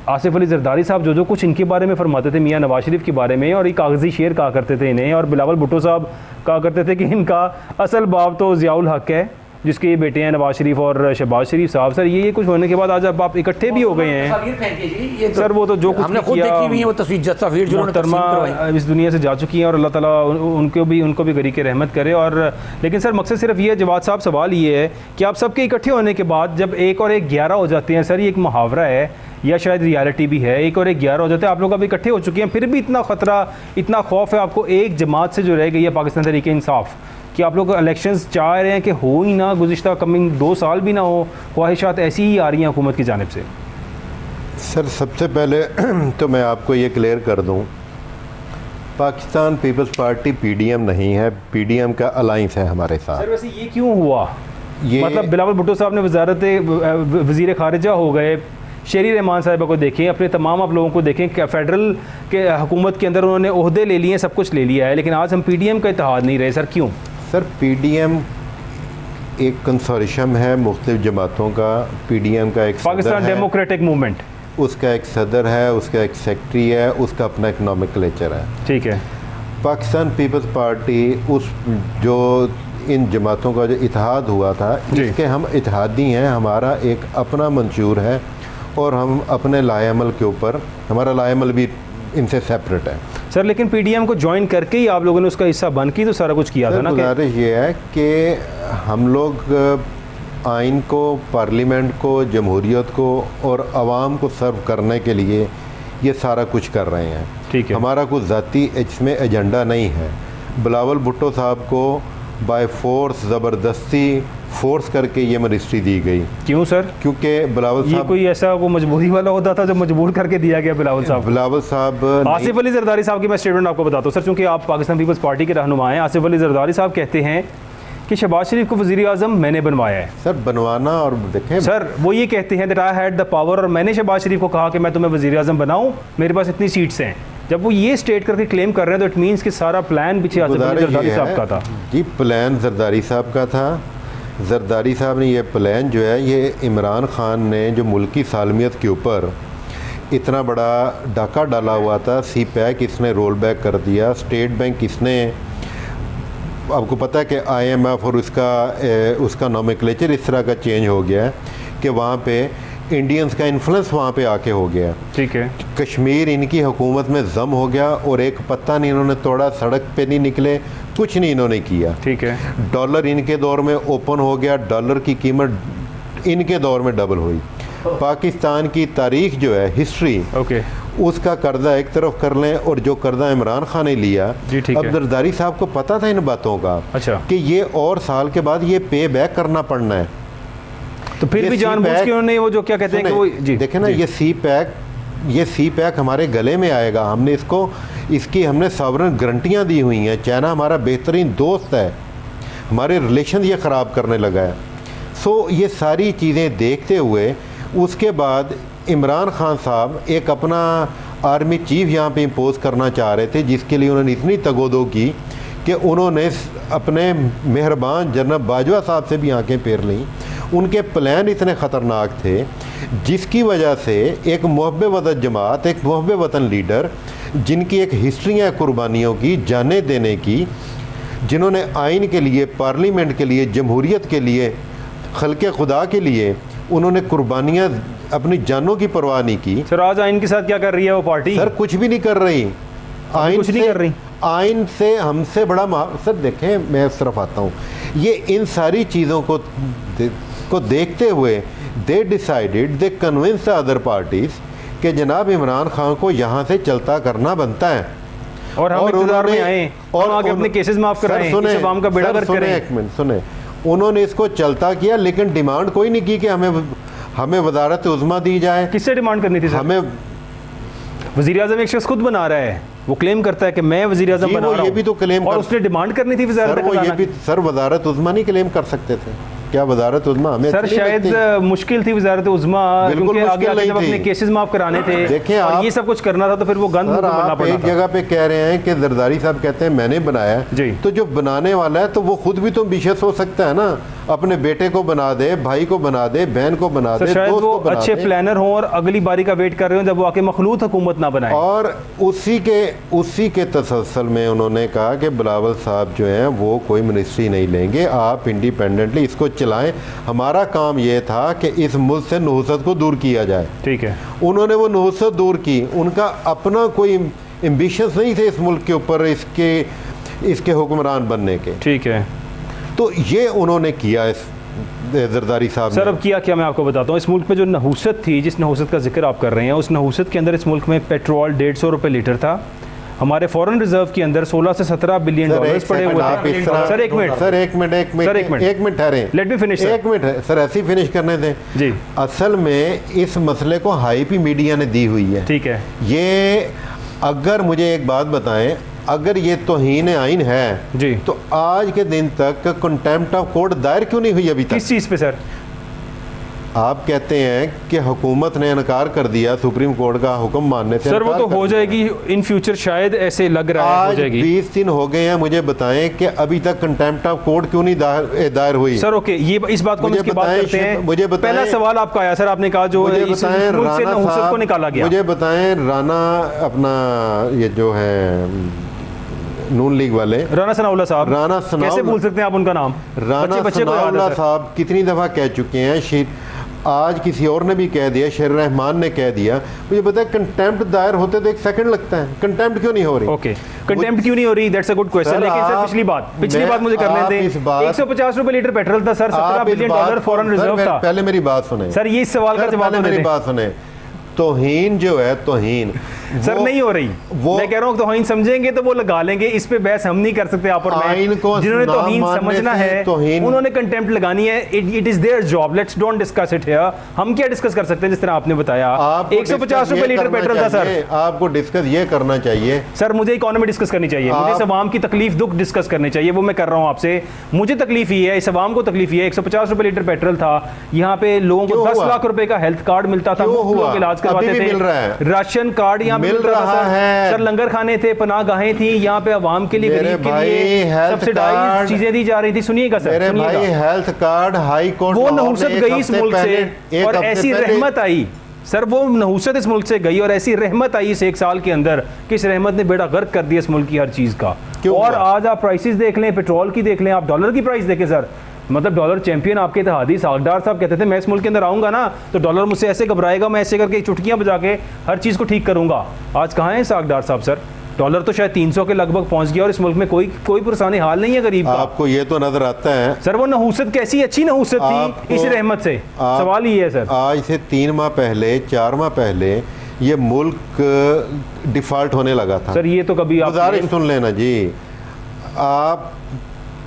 आसिफ अली जरदारी साहब जो कुछ इनके बारे में फरमाते थे, मियाँ नवाज शरीफ के बारे में, और ये कागजी शेर कहा करते थे इन्हें, और बिलावल भुट्टो साहब कहा करते थे कि इनका असल बाप तो ज़ियाउल हक है जिसके ये बेटे हैं नवाज शरीफ और शहबाज शरीफ साहब। सर ये कुछ होने के बाद आज अब आप इकट्ठे भी हो गए हैं सर, वो तो जो कुछ हमने खुद देखी हुई है वो तस्वीर जो मोहतरमा इस दुनिया से जा चुकी हैं और अल्लाह ताला उनको भी गरीक रहमत करे। और लेकिन सर मकसद सिर्फ ये है, जवाद साहब सवाल ये है कि आप सबके इकट्ठे होने के बाद जब 1 और 1 11 हो जाते हैं, सर ये एक मुहावरा है या शायद रियलिटी भी है, 1 और 1 11 हो जाते हैं, आप लोग अब इकट्ठे हो चुके हैं, फिर भी इतना ख़तरा, इतना खौफ है आपको एक जमात से जो रह गई है पाकिस्तान तहरीक इंसाफ कि आप लोग इलेक्शंस चाह रहे हैं कि हो ही ना, गुज़िश्ता कमिंग 2 साल भी ना हो, ख्वाहिशात ऐसी ही आ रही हैं हुकूमत की जानिब से? सर सबसे पहले तो मैं आपको ये क्लियर कर दूं, पाकिस्तान पीपल्स पार्टी पीडीएम नहीं है, पीडीएम का अलाइंस है हमारे साथ। सर वैसे ये क्यों हुआ? ये मतलब बिलावल भुट्टो साहब ने वज़ीर ख़ारिजा हो गए, शेरी रहमान साहिबा को देखें, अपने तमाम आप लोगों को देखें कि फेडरल के हुकूमत के अंदर उन्होंने ओहदे ले लिए, सब कुछ ले लिया है, लेकिन आज हम पीडीएम का इत्तेहाद नहीं रहे। सर क्यों? सर पीडीएम एक कंसोर्शियम है मुख्तलिफ जमातों का। पीडीएम का एक पाकिस्तान डेमोक्रेटिक मूवमेंट, उसका एक सदर है, उसका एक सेक्रेटरी है, उसका अपना एक नोमेनक्लेचर है। ठीक है। पाकिस्तान पीपल्स पार्टी उस जो इन जमातों का जो इत्तेहाद हुआ था, इसके हम इत्तेहादी हैं, हमारा एक अपना मंशूर है और हम अपने लाएअमल के ऊपर, हमारा लाएअमल भी इनसे सेपरेट है। सर लेकिन पीडीएम को ज्वाइन करके ही आप लोगों ने उसका हिस्सा बन की तो सारा कुछ किया था ना? गुजारिश ये है कि हम लोग आइन को, पार्लियामेंट को, जमहूरियत को और आवाम को सर्व करने के लिए ये सारा कुछ कर रहे हैं। ठीक है। हमारा कुछ ज़ाती इसमें एजेंडा नहीं है। बिलावल भुट्टो साहब को बाय फोर्स, ज़बरदस्ती फोर्स करके ये मिनिस्ट्री दी गई। क्यों सर? क्योंकि बिलावल ये साहब, कोई ऐसा वो मजबूरी वाला होता था जो मजबूर करके दिया गया बिलावल साहब? बिलावल साहब आसिफ अली जरदारी साहब की मैं स्टेटमेंट आपको बताता हूँ सर, क्योंकि आप पाकिस्तान पीपल्स पार्टी के रहनुमा हैं। आसिफ अली जरदारी साहब कहते हैं कि शहबाज शरीफ को वज़ीर आज़म मैंने बनवाया है। सर बनवाना, और देखें सर वो ये कहते हैं that I had the power, और मैंने शहबाज शरीफ को कहा कि मैं तुम्हें वज़ीर आज़म बनाऊँ, मेरे पास इतनी सीट्स हैं। जब वो ये स्टेट करके क्लेम कर रहे हैं तो इट मीन्स कि सारा प्लान पीछे आसिफ अली जरदारी साहब का था। जी प्लान जरदारी साहब का था। जरदारी साहब ने ये प्लान जो है, ये इमरान खान ने जो मुल्की सालमियत के ऊपर इतना बड़ा डाका डाला हुआ था, सी पैक इसने रोल बैक कर दिया, स्टेट बैंक इसने, आपको पता है कि IMF और उसका नोमेनक्लेचर इस तरह का चेंज हो गया है कि वहाँ पे इंडियंस का इन्फ्लुएंस वहाँ पे आके हो गया। ठीक है। कश्मीर इनकी हुकूमत में जम हो गया और एक पत्ता नहीं इन्होंने तोड़ा, सड़क पे नहीं निकले, कुछ नहीं इन्होंने किया। ठीक है। डॉलर इनके दौर में ओपन हो गया, डॉलर की कीमत इनके दौर में डबल हुई। पाकिस्तान की तारीख जो है, हिस्ट्री, ओके, उसका कर्जा एक तरफ कर लें, और जो कर्जा इमरान खान ने लिया, जी ठीक अब है। जरदारी साहब को पता था इन बातों का, अच्छा, कि ये और साल के बाद ये पे बैक करना पड़ना है। तो फिर ये भी जानबूझ के उन्होंने वो जो क्या कहते हैं कि वो जी देखे ना, ये सी पैक हमारे गले में आएगा। हमने इसकी हमने सॉवरेन गारंटियाँ दी हुई हैं। चाइना हमारा बेहतरीन दोस्त है, हमारे रिलेशन ये ख़राब करने लगा है। सो ये सारी चीज़ें देखते हुए उसके बाद इमरान खान साहब एक अपना आर्मी चीफ यहाँ पे इम्पोज करना चाह रहे थे, जिसके लिए उन्होंने इतनी तगोदो की कि उन्होंने अपने मेहरबान जनरल बाजवा साहब से भी आंखें फेर लीं। उनके प्लान इतने ख़तरनाक थे, जिसकी वजह से एक मुहब्बे वतन जमात, एक मुहब्बे वतन लीडर, जिनकी एक हिस्ट्री है कुर्बानियों की, जाने देने की, जिन्होंने आइन के लिए, पार्लियामेंट के लिए, जमहूरियत के लिए, खल्के खुदा के लिए उन्होंने कुर्बानियाँ, अपनी जानों की परवाह नहीं की। सर आज आइन के साथ क्या कर रही है वो पार्टी? सर कुछ भी नहीं कर रही, आइन कुछ नहीं कर रही। आइन से हमसे बड़ा सर देखें, मैं इस तरफ आता हूँ, ये इन सारी चीज़ों को देखते हुए they decided, they convince the other parties कि जनाब इमरान खान को यहाँ से चलता करना बनता है, और हम इक़्तिदार में आए और आगे अपने केसेस माफ़ कराएं, इस अवाम का बेड़ा गर्क करें। एक मिनट सुने, उन्होंने इसको चलता किया, लेकिन डिमांड कोई नहीं की कि हमें वजारत उज़्मा दी जाए। किससे डिमांड करनी थी सर? हमें वज़ीर आज़म एक शख्स खुद बना रहा है, वो क्लेम करता है कि मैं वज़ीर आज़म बना रहा हूं, ये भी तो क्लेम और उसने डिमांड करनी थी वज़ारत वो ये भी सर वजारत उज़्मा नहीं क्लेम कर सकते थे क्या? वजारत उज़्मा हमें सर शायद मुश्किल थी वजारत उज़्मा, क्योंकि आगे आगे जब अपने केसेस माफ कराने थे, देखिए और ये सब कुछ करना था, तो फिर वो गंद बनना पड़ा। एक जगह पे कह रहे हैं कि जरदारी साहब कहते हैं मैंने बनाया जी, तो जो बनाने वाला है तो वो खुद भी तो एम्बिशियस हो सकता है ना, अपने बेटे को बना दे, भाई को बना दे, बहन को बना दे, शायद दोस्त वो को बना अच्छे दे, प्लानर हों और अगली बारी का वेट कर रहे हो जब वो आके मखलूत हुकूमत ना बनाए। और उसी के तसलसल में उन्होंने कहा कि बिलावल साहब जो हैं वो कोई मिनिस्ट्री नहीं लेंगे, आप इंडिपेंडेंटली इसको चलाएं, हमारा काम ये था कि इस मुल्क से नहुसत को दूर किया जाए। ठीक है, उन्होंने वो नहुसत दूर की, उनका अपना कोई एम्बिशंस नहीं थे इस मुल्क के ऊपर इसके हुक्मरान बनने के। ठीक है, तो ये उन्होंने किया इस जरदारी साहब सर। अब किया क्या मैं आपको बताता हूँ। इस मुल्क में जो नहुसत थी, जिस नहुसत का जिक्र आप कर रहे हैं, उस नहुसत के अंदर इस मुल्क में पेट्रोल 150 रुपये लीटर था, हमारे फॉरेन रिजर्व के अंदर 16 से 17 बिलियन डॉलर्स पड़े हुए थे। सर एक मिनट, सर एक मिनट ठहरे, लेट मी फिनिश एक मिनट सर, ऐसे ही फिनिश करने दें जी। असल में इस मसले को हाइप ही मीडिया ने दी हुई है। ठीक है, ये अगर मुझे एक बात बताएं, अगर ये तौहीन आइन है जी, तो आज के दिन तक कंटेम्प्ट ऑफ कोर्ट दायर क्यों नहीं हुई अभी तक? किस चीज़ पे सर? आप कहते हैं कि हुकूमत ने इनकार कर दिया सुप्रीम कोर्ट का हुक्म मानने से। सर वो इनकार तो कर हो दिया। जाएगी इन फ्यूचर, शायद ऐसे लग रहा है हो आज जाएगी। 20 दिन हो गए हैं, मुझे बताएं कि अभी तक कंटेम्प्ट ऑफ कोर्ट क्यों नहीं दायर हुई? सर ओके, ये इस बात को हम मुझे इसकी बात बताएं, करते हैं। मुझे बताएं, पहला सवाल आपका आया सर, आपने कहा जो मुझे इस बताएं मुल्क से राना नहुसत को साहब, निकाला गया। मुझे बताएं राना अपना ये जो है नून लीग वाले राना सनाउल्लाह साहब, राना कैसे सनाउल्लाह- भूल सकते हैं आप उनका नाम? राना बच्चे को याद है सनाउल्लाह सर। साहब कितनी दफ़ा कह चुके हैं, आज किसी और ने भी कह दिया, शेर रहमान ने कह दिया। मुझे पता है कंटेम्प्ट दायर होते तो 1 सेकंड लगता है, कंटेम्प्ट क्यों नहीं हो रही? ओके, कंटेम्प्ट क्यों नहीं हो रही? That's a good question. Sir, लेकिन सर आप- पिछली बात मुझे करने आप दें। इस बात- 150 रुपए लीटर पेट्रोल था सर, 17 आप इस बिलियन बात डॉलर को- फॉरेन सर, रिजर्व था। पहले मेरी बात सुने सर ये इस सवाल का सर, जवाब पहले होने मेरी दें। बात सुने। तौहीन जो है, तौहीन सर वो- नहीं हो रही, वो मैं कह रहा हूँ तौहीन समझेंगे तो वो लगा लेंगे, इस पे बहस हम नहीं कर सकते आप और आइन को मैं। जिन्होंने ना तौहीन मानने समझना से है तौहीन- उन्होंने कंटेम्प्ट लगानी है। It is their job, let's don't discuss it here. हम क्या डिस्कस कर सकते हैं जिस तरह आपने बताया? आपको 150 डिस्कस रुपए ये लीटर करना पेट्रोल था सर। चाहिए, आपको डिस्कस ये करना चाहिए। सर मुझे इकोनॉमी डिस्कस करनी चाहिए, मुझे इस अवाम की तकलीफ दुख डिस्कस करनी चाहिए, वो मैं कर रहा हूँ आपसे। मुझे तकलीफ ही है, इस अवाम को तकलीफ ही है। 150 रुपए लीटर पेट्रोल था, यहाँ पे लोगों को क्यों 10 हुआ? लाख रुपए का हेल्थ कार्ड मिलता था, क्यों मुफ्त लोग हुआ? इलाज अभी करवाते भी थे, मिल रहा है। राशन कार्ड यहाँ पे मिल मिलता था रहा सर। है। सर लंगर खाने थे, पनाहगाहें थी, यहाँ पे अवाम के लिए, मेरे गरीब के भाई, लिए हेल्थ सब्सिडाइज कार्ड- चीजें दी जा रही थी। सुनिएगा सर, मेरे भाई सुनिएगा। हेल्थ कार्ड हाई कोर्ट वो लाहौर ने नहुसत एक गई इस हफ्ते मुल्क पहले- से एक और हफ्ते ऐसी पहले- रहमत आई सर, वो नहुसत इस मुल्क से गई और ऐसी रहमत आई इस 1 साल के अंदर कि इस रहमत ने बेड़ा गर्क कर दिया इस मुल्क की हर चीज़ का। क्यों और हुआ? आज आप प्राइसेस देख लें, पेट्रोल की देख लें, आप डॉलर की प्राइस देखें सर, मतलब डॉलर चैंपियन आपके इत्तेहादी सागदार साहब कहते थे मैं इस मुल्क के अंदर आऊँगा ना तो डॉलर मुझसे ऐसे घबराएगा, मैं ऐसे करके चुटकियाँ बजा के हर चीज़ को ठीक करूँगा। आज कहाँ है सागदार साहब सर? डॉलर तो शायद 300 के लगभग पहुंच गया और इस मुल्क में कोई पुरसानी हाल नहीं है गरीब का। आपको ये तो नजर आता है सर वो नहुसत कैसी अच्छी नहुसत थी आपको- इस रहमत से, सवाल ये है सर। आज से 3 माह पहले 4 माह पहले ये मुल्क डिफॉल्ट होने लगा था। सर ये तो कभी आप गुजारिश सुन लेना जी, आप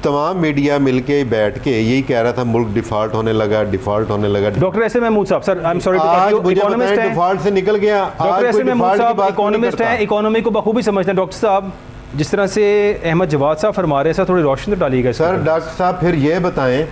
तमाम मीडिया मिलके बैठ के यही कह रहा था मुल्क डिफॉल्ट होने लगा, डिफॉल्ट होने लगा। डॉक्टर एस ए महमूद साहब, sir I am sorry to cut आज यू, मुझे इकोनॉमिस्ट बताएं हैं डिफॉल्ट से निकल गया। डॉक्टर आज एस कोई ए महमूद डिफॉल्ट की साहब बात क्यों नहीं इकोनॉमिस्ट करता? हैं, इकोनॉमी को बखूबी समझते हैं। डॉक्टर साहब जिस तरह से अहमद जवाद साहब फरमा रहे हैं सर, थोड़ी रोशनी तो डालिएगा इस सर पर। डॉक्टर साहब फिर ये बताएं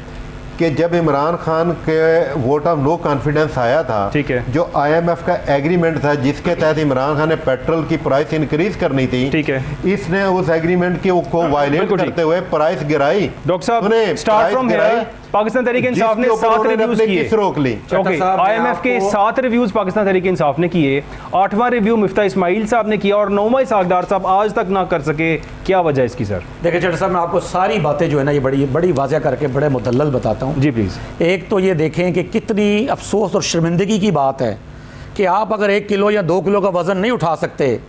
कि जब इमरान खान के वोट ऑफ नो कॉन्फिडेंस आया था, ठीक है, जो IMF का एग्रीमेंट था जिसके तहत इमरान खान ने पेट्रोल की प्राइस इंक्रीज करनी थी, ठीक है, इसने उस एग्रीमेंट को वायलेट बिल्कुल ठीक। करते हुए प्राइस गिराई। डॉक्टर साहब उन्हें स्टार्ट प्राइस फ्रॉम गिराई, हियर, पाकिस्तान तहरीक इंसाफ ने जिसके ऊपर 7 उन्होंने रिव्यूज अपनी किए। किस रोक ली। ओके, साहब, मैं IMF के आपको- 7 रिव्यूज पाकिस्तान तहरीक इंसाफ ने किए, 8वां रिव्यू मिफ्ता इस्माइल साहब ने किया और 9वां सागदार साहब आज तक ना कर सके। क्या वजह है इसकी सर? देखिए चट्टा साहब, मैं आपको सारी बातें जो है ना ये बड़ी वाज़ह करके बड़े मुदल्लल बताता हूँ। जी प्लीज़। एक तो ये देखें कि कितनी अफसोस और शर्मिंदगी की बात है कि आप अगर 1 किलो या 2 किलो का वज़न नहीं उठा सकते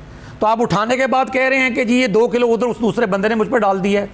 तो आप उठाने के बाद कह रहे हैं कि जी ये 2 किलो उधर उस दूसरे बंदे ने मुझ पर डाल दिया है।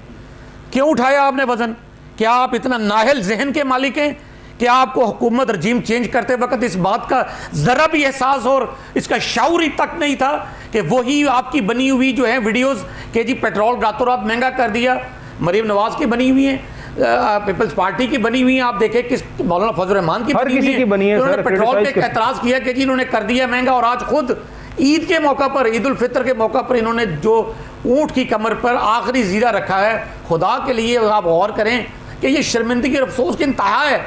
क्यों उठाया आपने वज़न? क्या आप इतना नाहल जहन के मालिक हैं कि आपको हुकूमत रजीम चेंज करते वक्त इस बात का ज़रा भी एहसास और इसका शऊर ही तक नहीं था कि वही आपकी बनी हुई जो है वीडियोस कि जी पेट्रोल रातों रात महंगा कर दिया, मरीम नवाज की बनी हुई है, पीपल्स पार्टी की बनी हुई है, आप देखें किस मौलाना फजल रहमान की हर बनी किसी हुई की बनी है उन्होंने सर, पेट्रोल पे criticize कर- एतराज़ किया कि जी इन्होंने कर दिया महंगा। और आज खुद ईद के मौका पर, ईद उल फितर के मौका पर इन्होंने जो ऊँट की कमर पर आखिरी जीरा रखा है, खुदा के लिए आप गौर करें कि ये शर्मिंदगी और अफसोस की इंतहा है,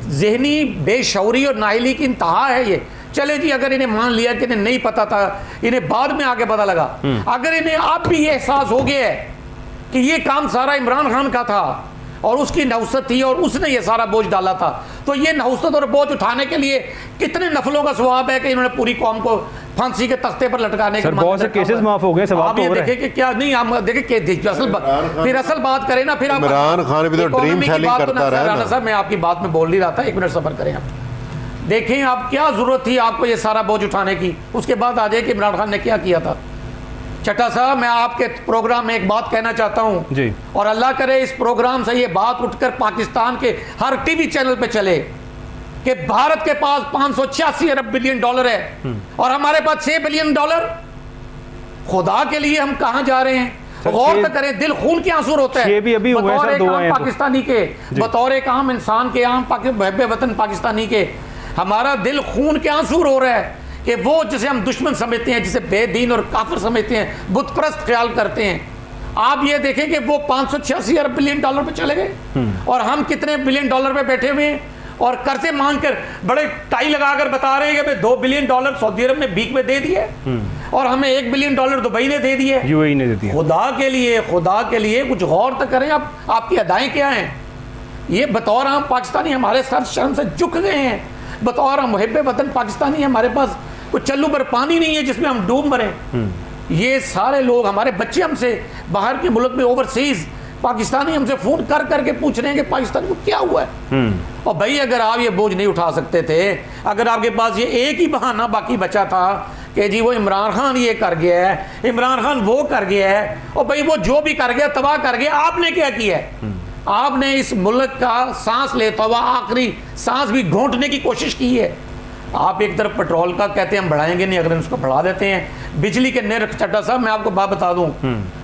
जहनी बेशऊरी और नाहिली की इंतहा है ये। चले जी, अगर इन्हें मान लिया कि इन्हें नहीं पता था, इन्हें बाद में आगे पता लगा, अगर इन्हें अब भी ये एहसास हो गया है कि ये काम सारा इमरान खान का था और उसकी नहुसत थी और उसने ये सारा बोझ डाला था, तो ये नहुसत और बोझ उठाने के लिए कितने नफलों का स्वभाव है कि इन्होंने पूरी कौम को फांसी के तख्ते पर लटकाने सर बहुत से केसेस माफ हो गए, सवाल आप तो ये हो रहा है। देखें कि क्या नहीं, हम देखें कि फिर असल बात करें ना, फिर आप इमरान खान भी तो इकोनॉमी ड्रीम की सेलिंग बात तो करता रहा राना ना। साहब, मैं आपकी बात में बोल नहीं रहा था, 1 मिनट सब्र करें। आप देखें आप क्या जरूरत थी आपको ये सारा बोझ उठाने की, उसके बाद आ जाए कि इमरान खान ने क्या किया था। चट्टा साहब, मैं आपके प्रोग्राम में एक बात कहना चाहता हूं जी, और अल्लाह करे इस प्रोग्राम से ये बात उठकर पाकिस्तान के हर टीवी चैनल पे चले कि भारत के पास 586 अरब बिलियन डॉलर है और हमारे पास 6 बिलियन डॉलर। खुदा के लिए हम कहाँ जा रहे हैं? गौर तो करें, दिल खून के आंसू रोता है। भी अभी हुए बतौर सर, एक दो आम आए पाकिस्तानी के, बतौर एक आम इंसान के, आम महब वतन पाकिस्तानी के, हमारा दिल खून के आंसू रो रहा है कि वो जिसे हम दुश्मन समझते हैं, जिसे बेदीन और काफिर समझते हैं, बुत परस्त ख्याल करते हैं, आप ये देखें कि वो 586 अरब बिलियन डॉलर पे चले गए और हम कितने बिलियन डॉलर पे बैठे हुए हैं और कर्जे मांग कर बड़े टाई लगाकर बता रहे हैं कि 2 बिलियन डॉलर सऊदी अरब ने भीख में दे दिए और हमें 1 बिलियन डॉलर दुबई ने दे दिए, यूएई ने दे दिया। खुदा के लिए कुछ गौर तो करें। आप, आपकी अदाएं क्या हैं? ये बतौर हम पाकिस्तानी हमारे सर शर्म से झुक गए हैं। बतौर हम मुहब्बे वतन पाकिस्तानी हमारे पास कुछ चल्लू पर पानी नहीं है जिसमें हम डूब मरे। ये सारे लोग, हमारे बच्चे हमसे बाहर के मुल्क में ओवरसीज पाकिस्तानी हमसे फोन कर करके पूछ रहे हैं कि पाकिस्तान को क्या हुआ है। और भाई अगर आप ये बोझ नहीं उठा सकते थे, अगर आपके पास ये एक ही बहाना बाकी बचा था कि जी वो इमरान खान ये कर गया है, इमरान खान वो कर गया है, और भाई वो जो भी कर गया तबाह कर गया, आपने क्या किया है? आपने इस मुल्क का सांस लेता हुआ आखिरी सांस भी घोंटने की कोशिश की है। आप एक तरफ पेट्रोल का कहते हैं हम बढ़ाएंगे नहीं, अगर उसको बढ़ा देते हैं। बिजली के निर्ख चट्टा साहब, मैं आपको बात बता दूं,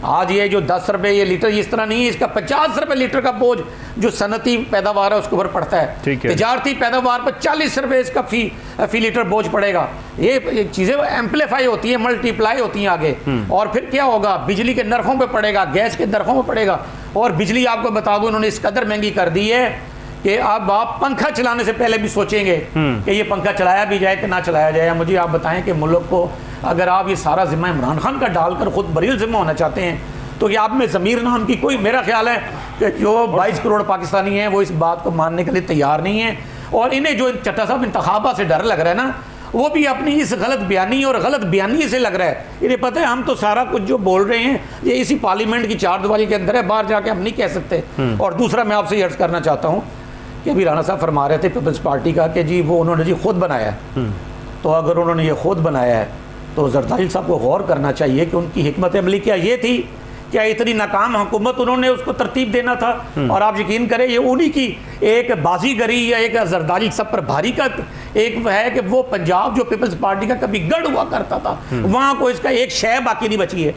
आज ये जो 10 रुपए ये लीटर, इस तरह नहीं है, इसका 50 रुपए लीटर का बोझ जो सनती पैदावार है उसके ऊपर पड़ता है। तजारती पैदावार पर 40 रुपए इसका फी लीटर बोझ पड़ेगा। ये चीजें एम्पलीफाई होती है, मल्टीप्लाई होती हैं आगे, और फिर क्या होगा? बिजली के नरखों पर पड़ेगा, गैस के नरखों पर पड़ेगा। और बिजली आपको बता दूं इन्होंने इस कदर महंगी कर दी है कि अब आप पंखा चलाने से पहले भी सोचेंगे कि ये पंखा चलाया भी जाए कि ना चलाया जाए। मुझे आप बताएं कि मुल्क को अगर आप ये सारा जिम्मा इमरान खान का डालकर खुद बरील जिम्मा होना चाहते हैं तो कि आप में ज़मीर नाम की कोई, मेरा ख्याल है कि जो 22 करोड़ पाकिस्तानी हैं वो इस बात को मानने के लिए तैयार नहीं है। और इन्हें जो चट्टा साहब इंतखाबा से डर लग रहा है ना, वो भी अपनी इस गलत बयानी और गलत बयानी से लग रहा है। इन्हें पता है हम तो सारा कुछ जो बोल रहे हैं ये इसी पार्लियामेंट की चारदीवारी के अंदर है, बाहर जाके हम नहीं कह सकते। और दूसरा मैं आपसे अर्ज करना चाहता हूँ कि अभी राणा साहब फरमा रहे थे पीपल्स पार्टी का कि जी वो उन्होंने जी खुद बनाया है, तो अगर उन्होंने ये खुद बनाया है तो जरदारी साहब को गौर करना चाहिए कि उनकी हिकमत अमली क्या ये थी, क्या इतनी नाकाम हुकूमत उन्होंने उसको तरतीब देना था? और आप यकीन करें ये उन्हीं की एक बाजीगरी या एक जरदारी सब पर भारी का एक है कि वो पंजाब जो पीपल्स पार्टी का कभी गढ़ हुआ करता था, वहाँ को इसका एक शय बाकी नहीं बची है,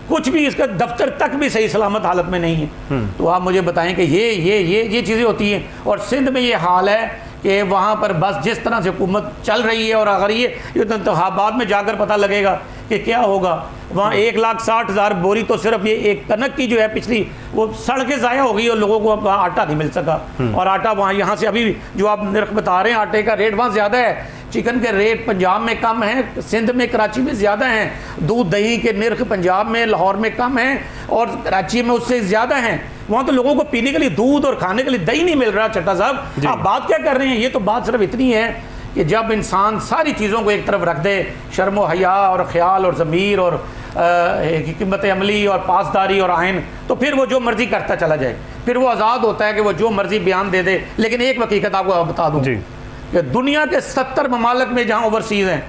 कुछ भी इसका दफ्तर तक भी सही सलामत हालत में नहीं है। तो आप मुझे बताएं कि ये चीज़ें होती हैं। और सिंध में ये हाल है कि वहाँ पर बस जिस तरह से हुकूमत चल रही है, और अगर ये इंतखाबात में जाकर पता लगेगा कि क्या होगा, वहाँ 1,60,000 बोरी तो सिर्फ ये एक कनक की जो है पिछली वो सड़ के ज़ाया हो गई और लोगों को वहाँ आटा नहीं मिल सका। और आटा वहाँ यहाँ से अभी जो आप निर्ख बता रहे हैं आटे का रेट वहाँ ज़्यादा है, चिकन के रेट पंजाब में कम है, सिंध में कराची में ज़्यादा हैं, दूध दही के निर्ख पंजाब में लाहौर में कम हैं और कराची में उससे ज़्यादा हैं। वहाँ तो लोगों को पीने के लिए दूध और खाने के लिए दही नहीं मिल रहा। चट्टा साहब आप बात क्या कर रहे हैं? ये तो बात सिर्फ इतनी है कि जब इंसान सारी चीज़ों को एक तरफ रख दे, शर्म व हया और ख्याल और ज़मीर और हिकमत अमली और पासदारी और आइन, तो फिर वो जो मर्ज़ी करता चला जाए, फिर वो आज़ाद होता है कि वो जो मर्ज़ी बयान दे दे। लेकिन एक हकीकत आपको बता दूँ कि दुनिया के 70 ममालिक में जहाँ ओवरसीज़ हैं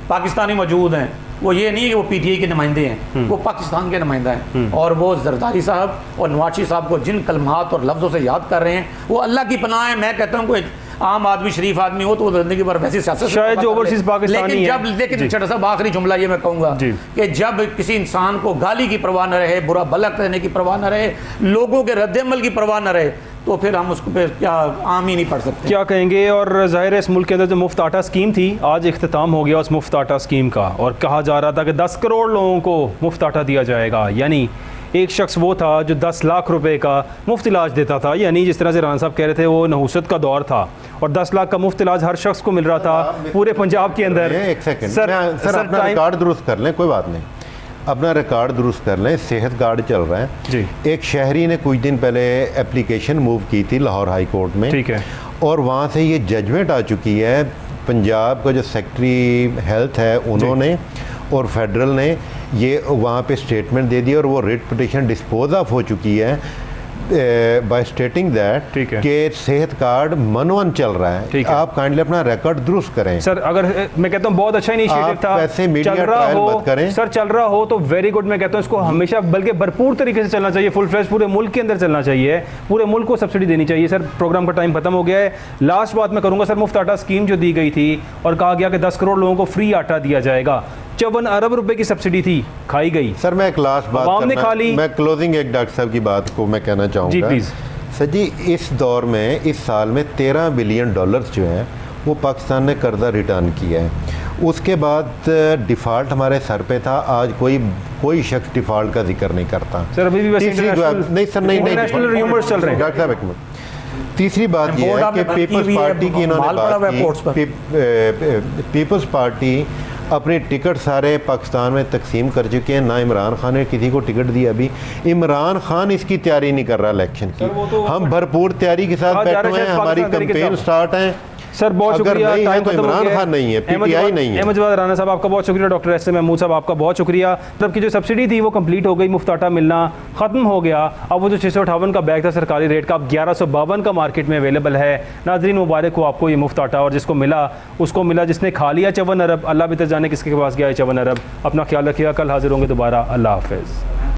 पाकिस्तानी मौजूद हैं, वो ये नहीं है कि वो पीटीआई के नुमाइंदे हैं, वो पाकिस्तान के नुमाइंदा हैं। और वो जरदारी साहब और नवाज शरीफ साहब को जिन कलमात और लफ्ज़ों से याद कर रहे हैं वो अल्लाह की पनाह है। मैं कहता हूँ कोई आम आदमी शरीफ आदमी हो तो वो जिंदगी भर वैसी सियासत शायद जो ओवरसीज पाकिस्तानी है। लेकिन छोटा सा आखिरी जुमला ये मैं कहूँगा कि जब किसी इंसान को गाली की परवाह न रहे, बुरा भला करने की परवाह न रहे, लोगों के रद्द-ए-अमल की परवाह न रहे, तो फिर हम उसको पे क्या आम ही नहीं पढ़ सकते। क्या कहेंगे? और ज़ाहिर है इस मुल्क के अंदर जो मुफ्त आटा स्कीम थी, आज इख्तिताम हो गया उस मुफ्त आटा स्कीम का, और कहा जा रहा था कि 10 करोड़ लोगों को मुफ्त आटा दिया जाएगा। यानी एक शख्स वो था जो 10 लाख रुपए का मुफ्त इलाज देता था, यानी जिस तरह से राना साहब कह रहे थे वो नहुसत का दौर था और 10 लाख का मुफ्त इलाज हर शख्स को मिल रहा था पूरे पंजाब के अंदर। एक सेकंड सर अपना रिकॉर्ड दुरुस्त कर लें, कोई बात नहीं, अपना रिकॉर्ड दुरुस्त कर लें। सेहत कार्ड चल रहा है जी। एक शहरी ने कुछ दिन पहले एप्लीकेशन मूव की थी लाहौर हाई कोर्ट में, ठीक है, और वहाँ से ये जजमेंट आ चुकी है। पंजाब का जो सेक्रेटरी हेल्थ है उन्होंने और फेडरल ने ये वहाँ पे स्टेटमेंट दे दिया और वो रिट पिटीशन डिस्पोज ऑफ हो चुकी है बाय स्टेटिंग दैट कि सेहत कार्ड मनवन चल रहा है। आप काइंडली अपना रिकॉर्ड दुरुस्त करें सर। अगर मैं कहता हूँ बहुत अच्छा इनिशिएटिव था, वैसे मीडिया ट्रायल मत करें सर, चल रहा हो तो वेरी गुड। मैं कहता हूँ इसको हमेशा बल्कि भरपूर तरीके से चलना चाहिए, फुल फ्लैश पूरे मुल्क के अंदर चलना चाहिए, पूरे मुल्क को सब्सिडी देनी चाहिए। सर प्रोग्राम का टाइम खत्म हो गया है, लास्ट बात मैं करूँगा सर, मुफ्त आटा स्कीम जो दी गई थी और कहा गया कि 10 करोड़ लोगों को फ्री आटा दिया जाएगा, 54 अरब रुपए की सब्सिडी थी, खाई गई। सर मैं एक लास्ट बात अवाम ने खा ली। मैं क्लोजिंग एक डॉक्टर साहब की बात को मैं कहना चाहूँगा जी, प्लीज़। सर जी, इस दौर में इस साल में 13 बिलियन डॉलर्स जो हैं वो पाकिस्तान ने कर्जा रिटर्न किया है। उसके बाद डिफ़ॉल्ट हमारे सर पे था, आज कोई शख्स डिफ़ॉल्ट का जिक्र नहीं करता। सर अभी भी वैसे तीसरी बात नहीं सर, नहीं इंटरनेशनल रूमर्स चल रहे हैं। डॉक्टर साहब एक मिनट। तीसरी बात यह है कि पीपल्स पार्टी की इन्होंने बात की, पीपल्स पार्टी अपने टिकट सारे पाकिस्तान में तकसीम कर चुके हैं, ना इमरान खान ने किसी को टिकट दिया। अभी इमरान खान इसकी तैयारी नहीं कर रहा इलेक्शन की। हम भरपूर तैयारी के साथ बैठे हुए हैं, हमारी कैंपेन स्टार्ट है। सर बहुत शुक्रिया। नहीं है तो खत्म हो इमरान गया। खान नहीं है, पीटीआई नहीं है। अहमद राना साहब आपका बहुत शुक्रिया, डॉक्टर एस एम महमूद साहब आपका बहुत शुक्रिया। तब की जो सब्सिडी थी वो कंप्लीट हो गई, मुफ्त आटा मिलना ख़त्म हो गया। अब वो जो 658 का बैग था सरकारी रेट का, अब 1152 का मार्केट में अवेलेबल है। नाज़रीन मुबारक हो आपको ये मुफ्त आटा, और जिसको मिला उसको मिला, जिसने खा लिया 54 अरब, अल्लाह बेहतर जाने किसके पास गया है 54 अरब। अपना ख्याल रखिएगा, कल हाजिर होंगे दोबारा। अल्लाह हाफ़िज़।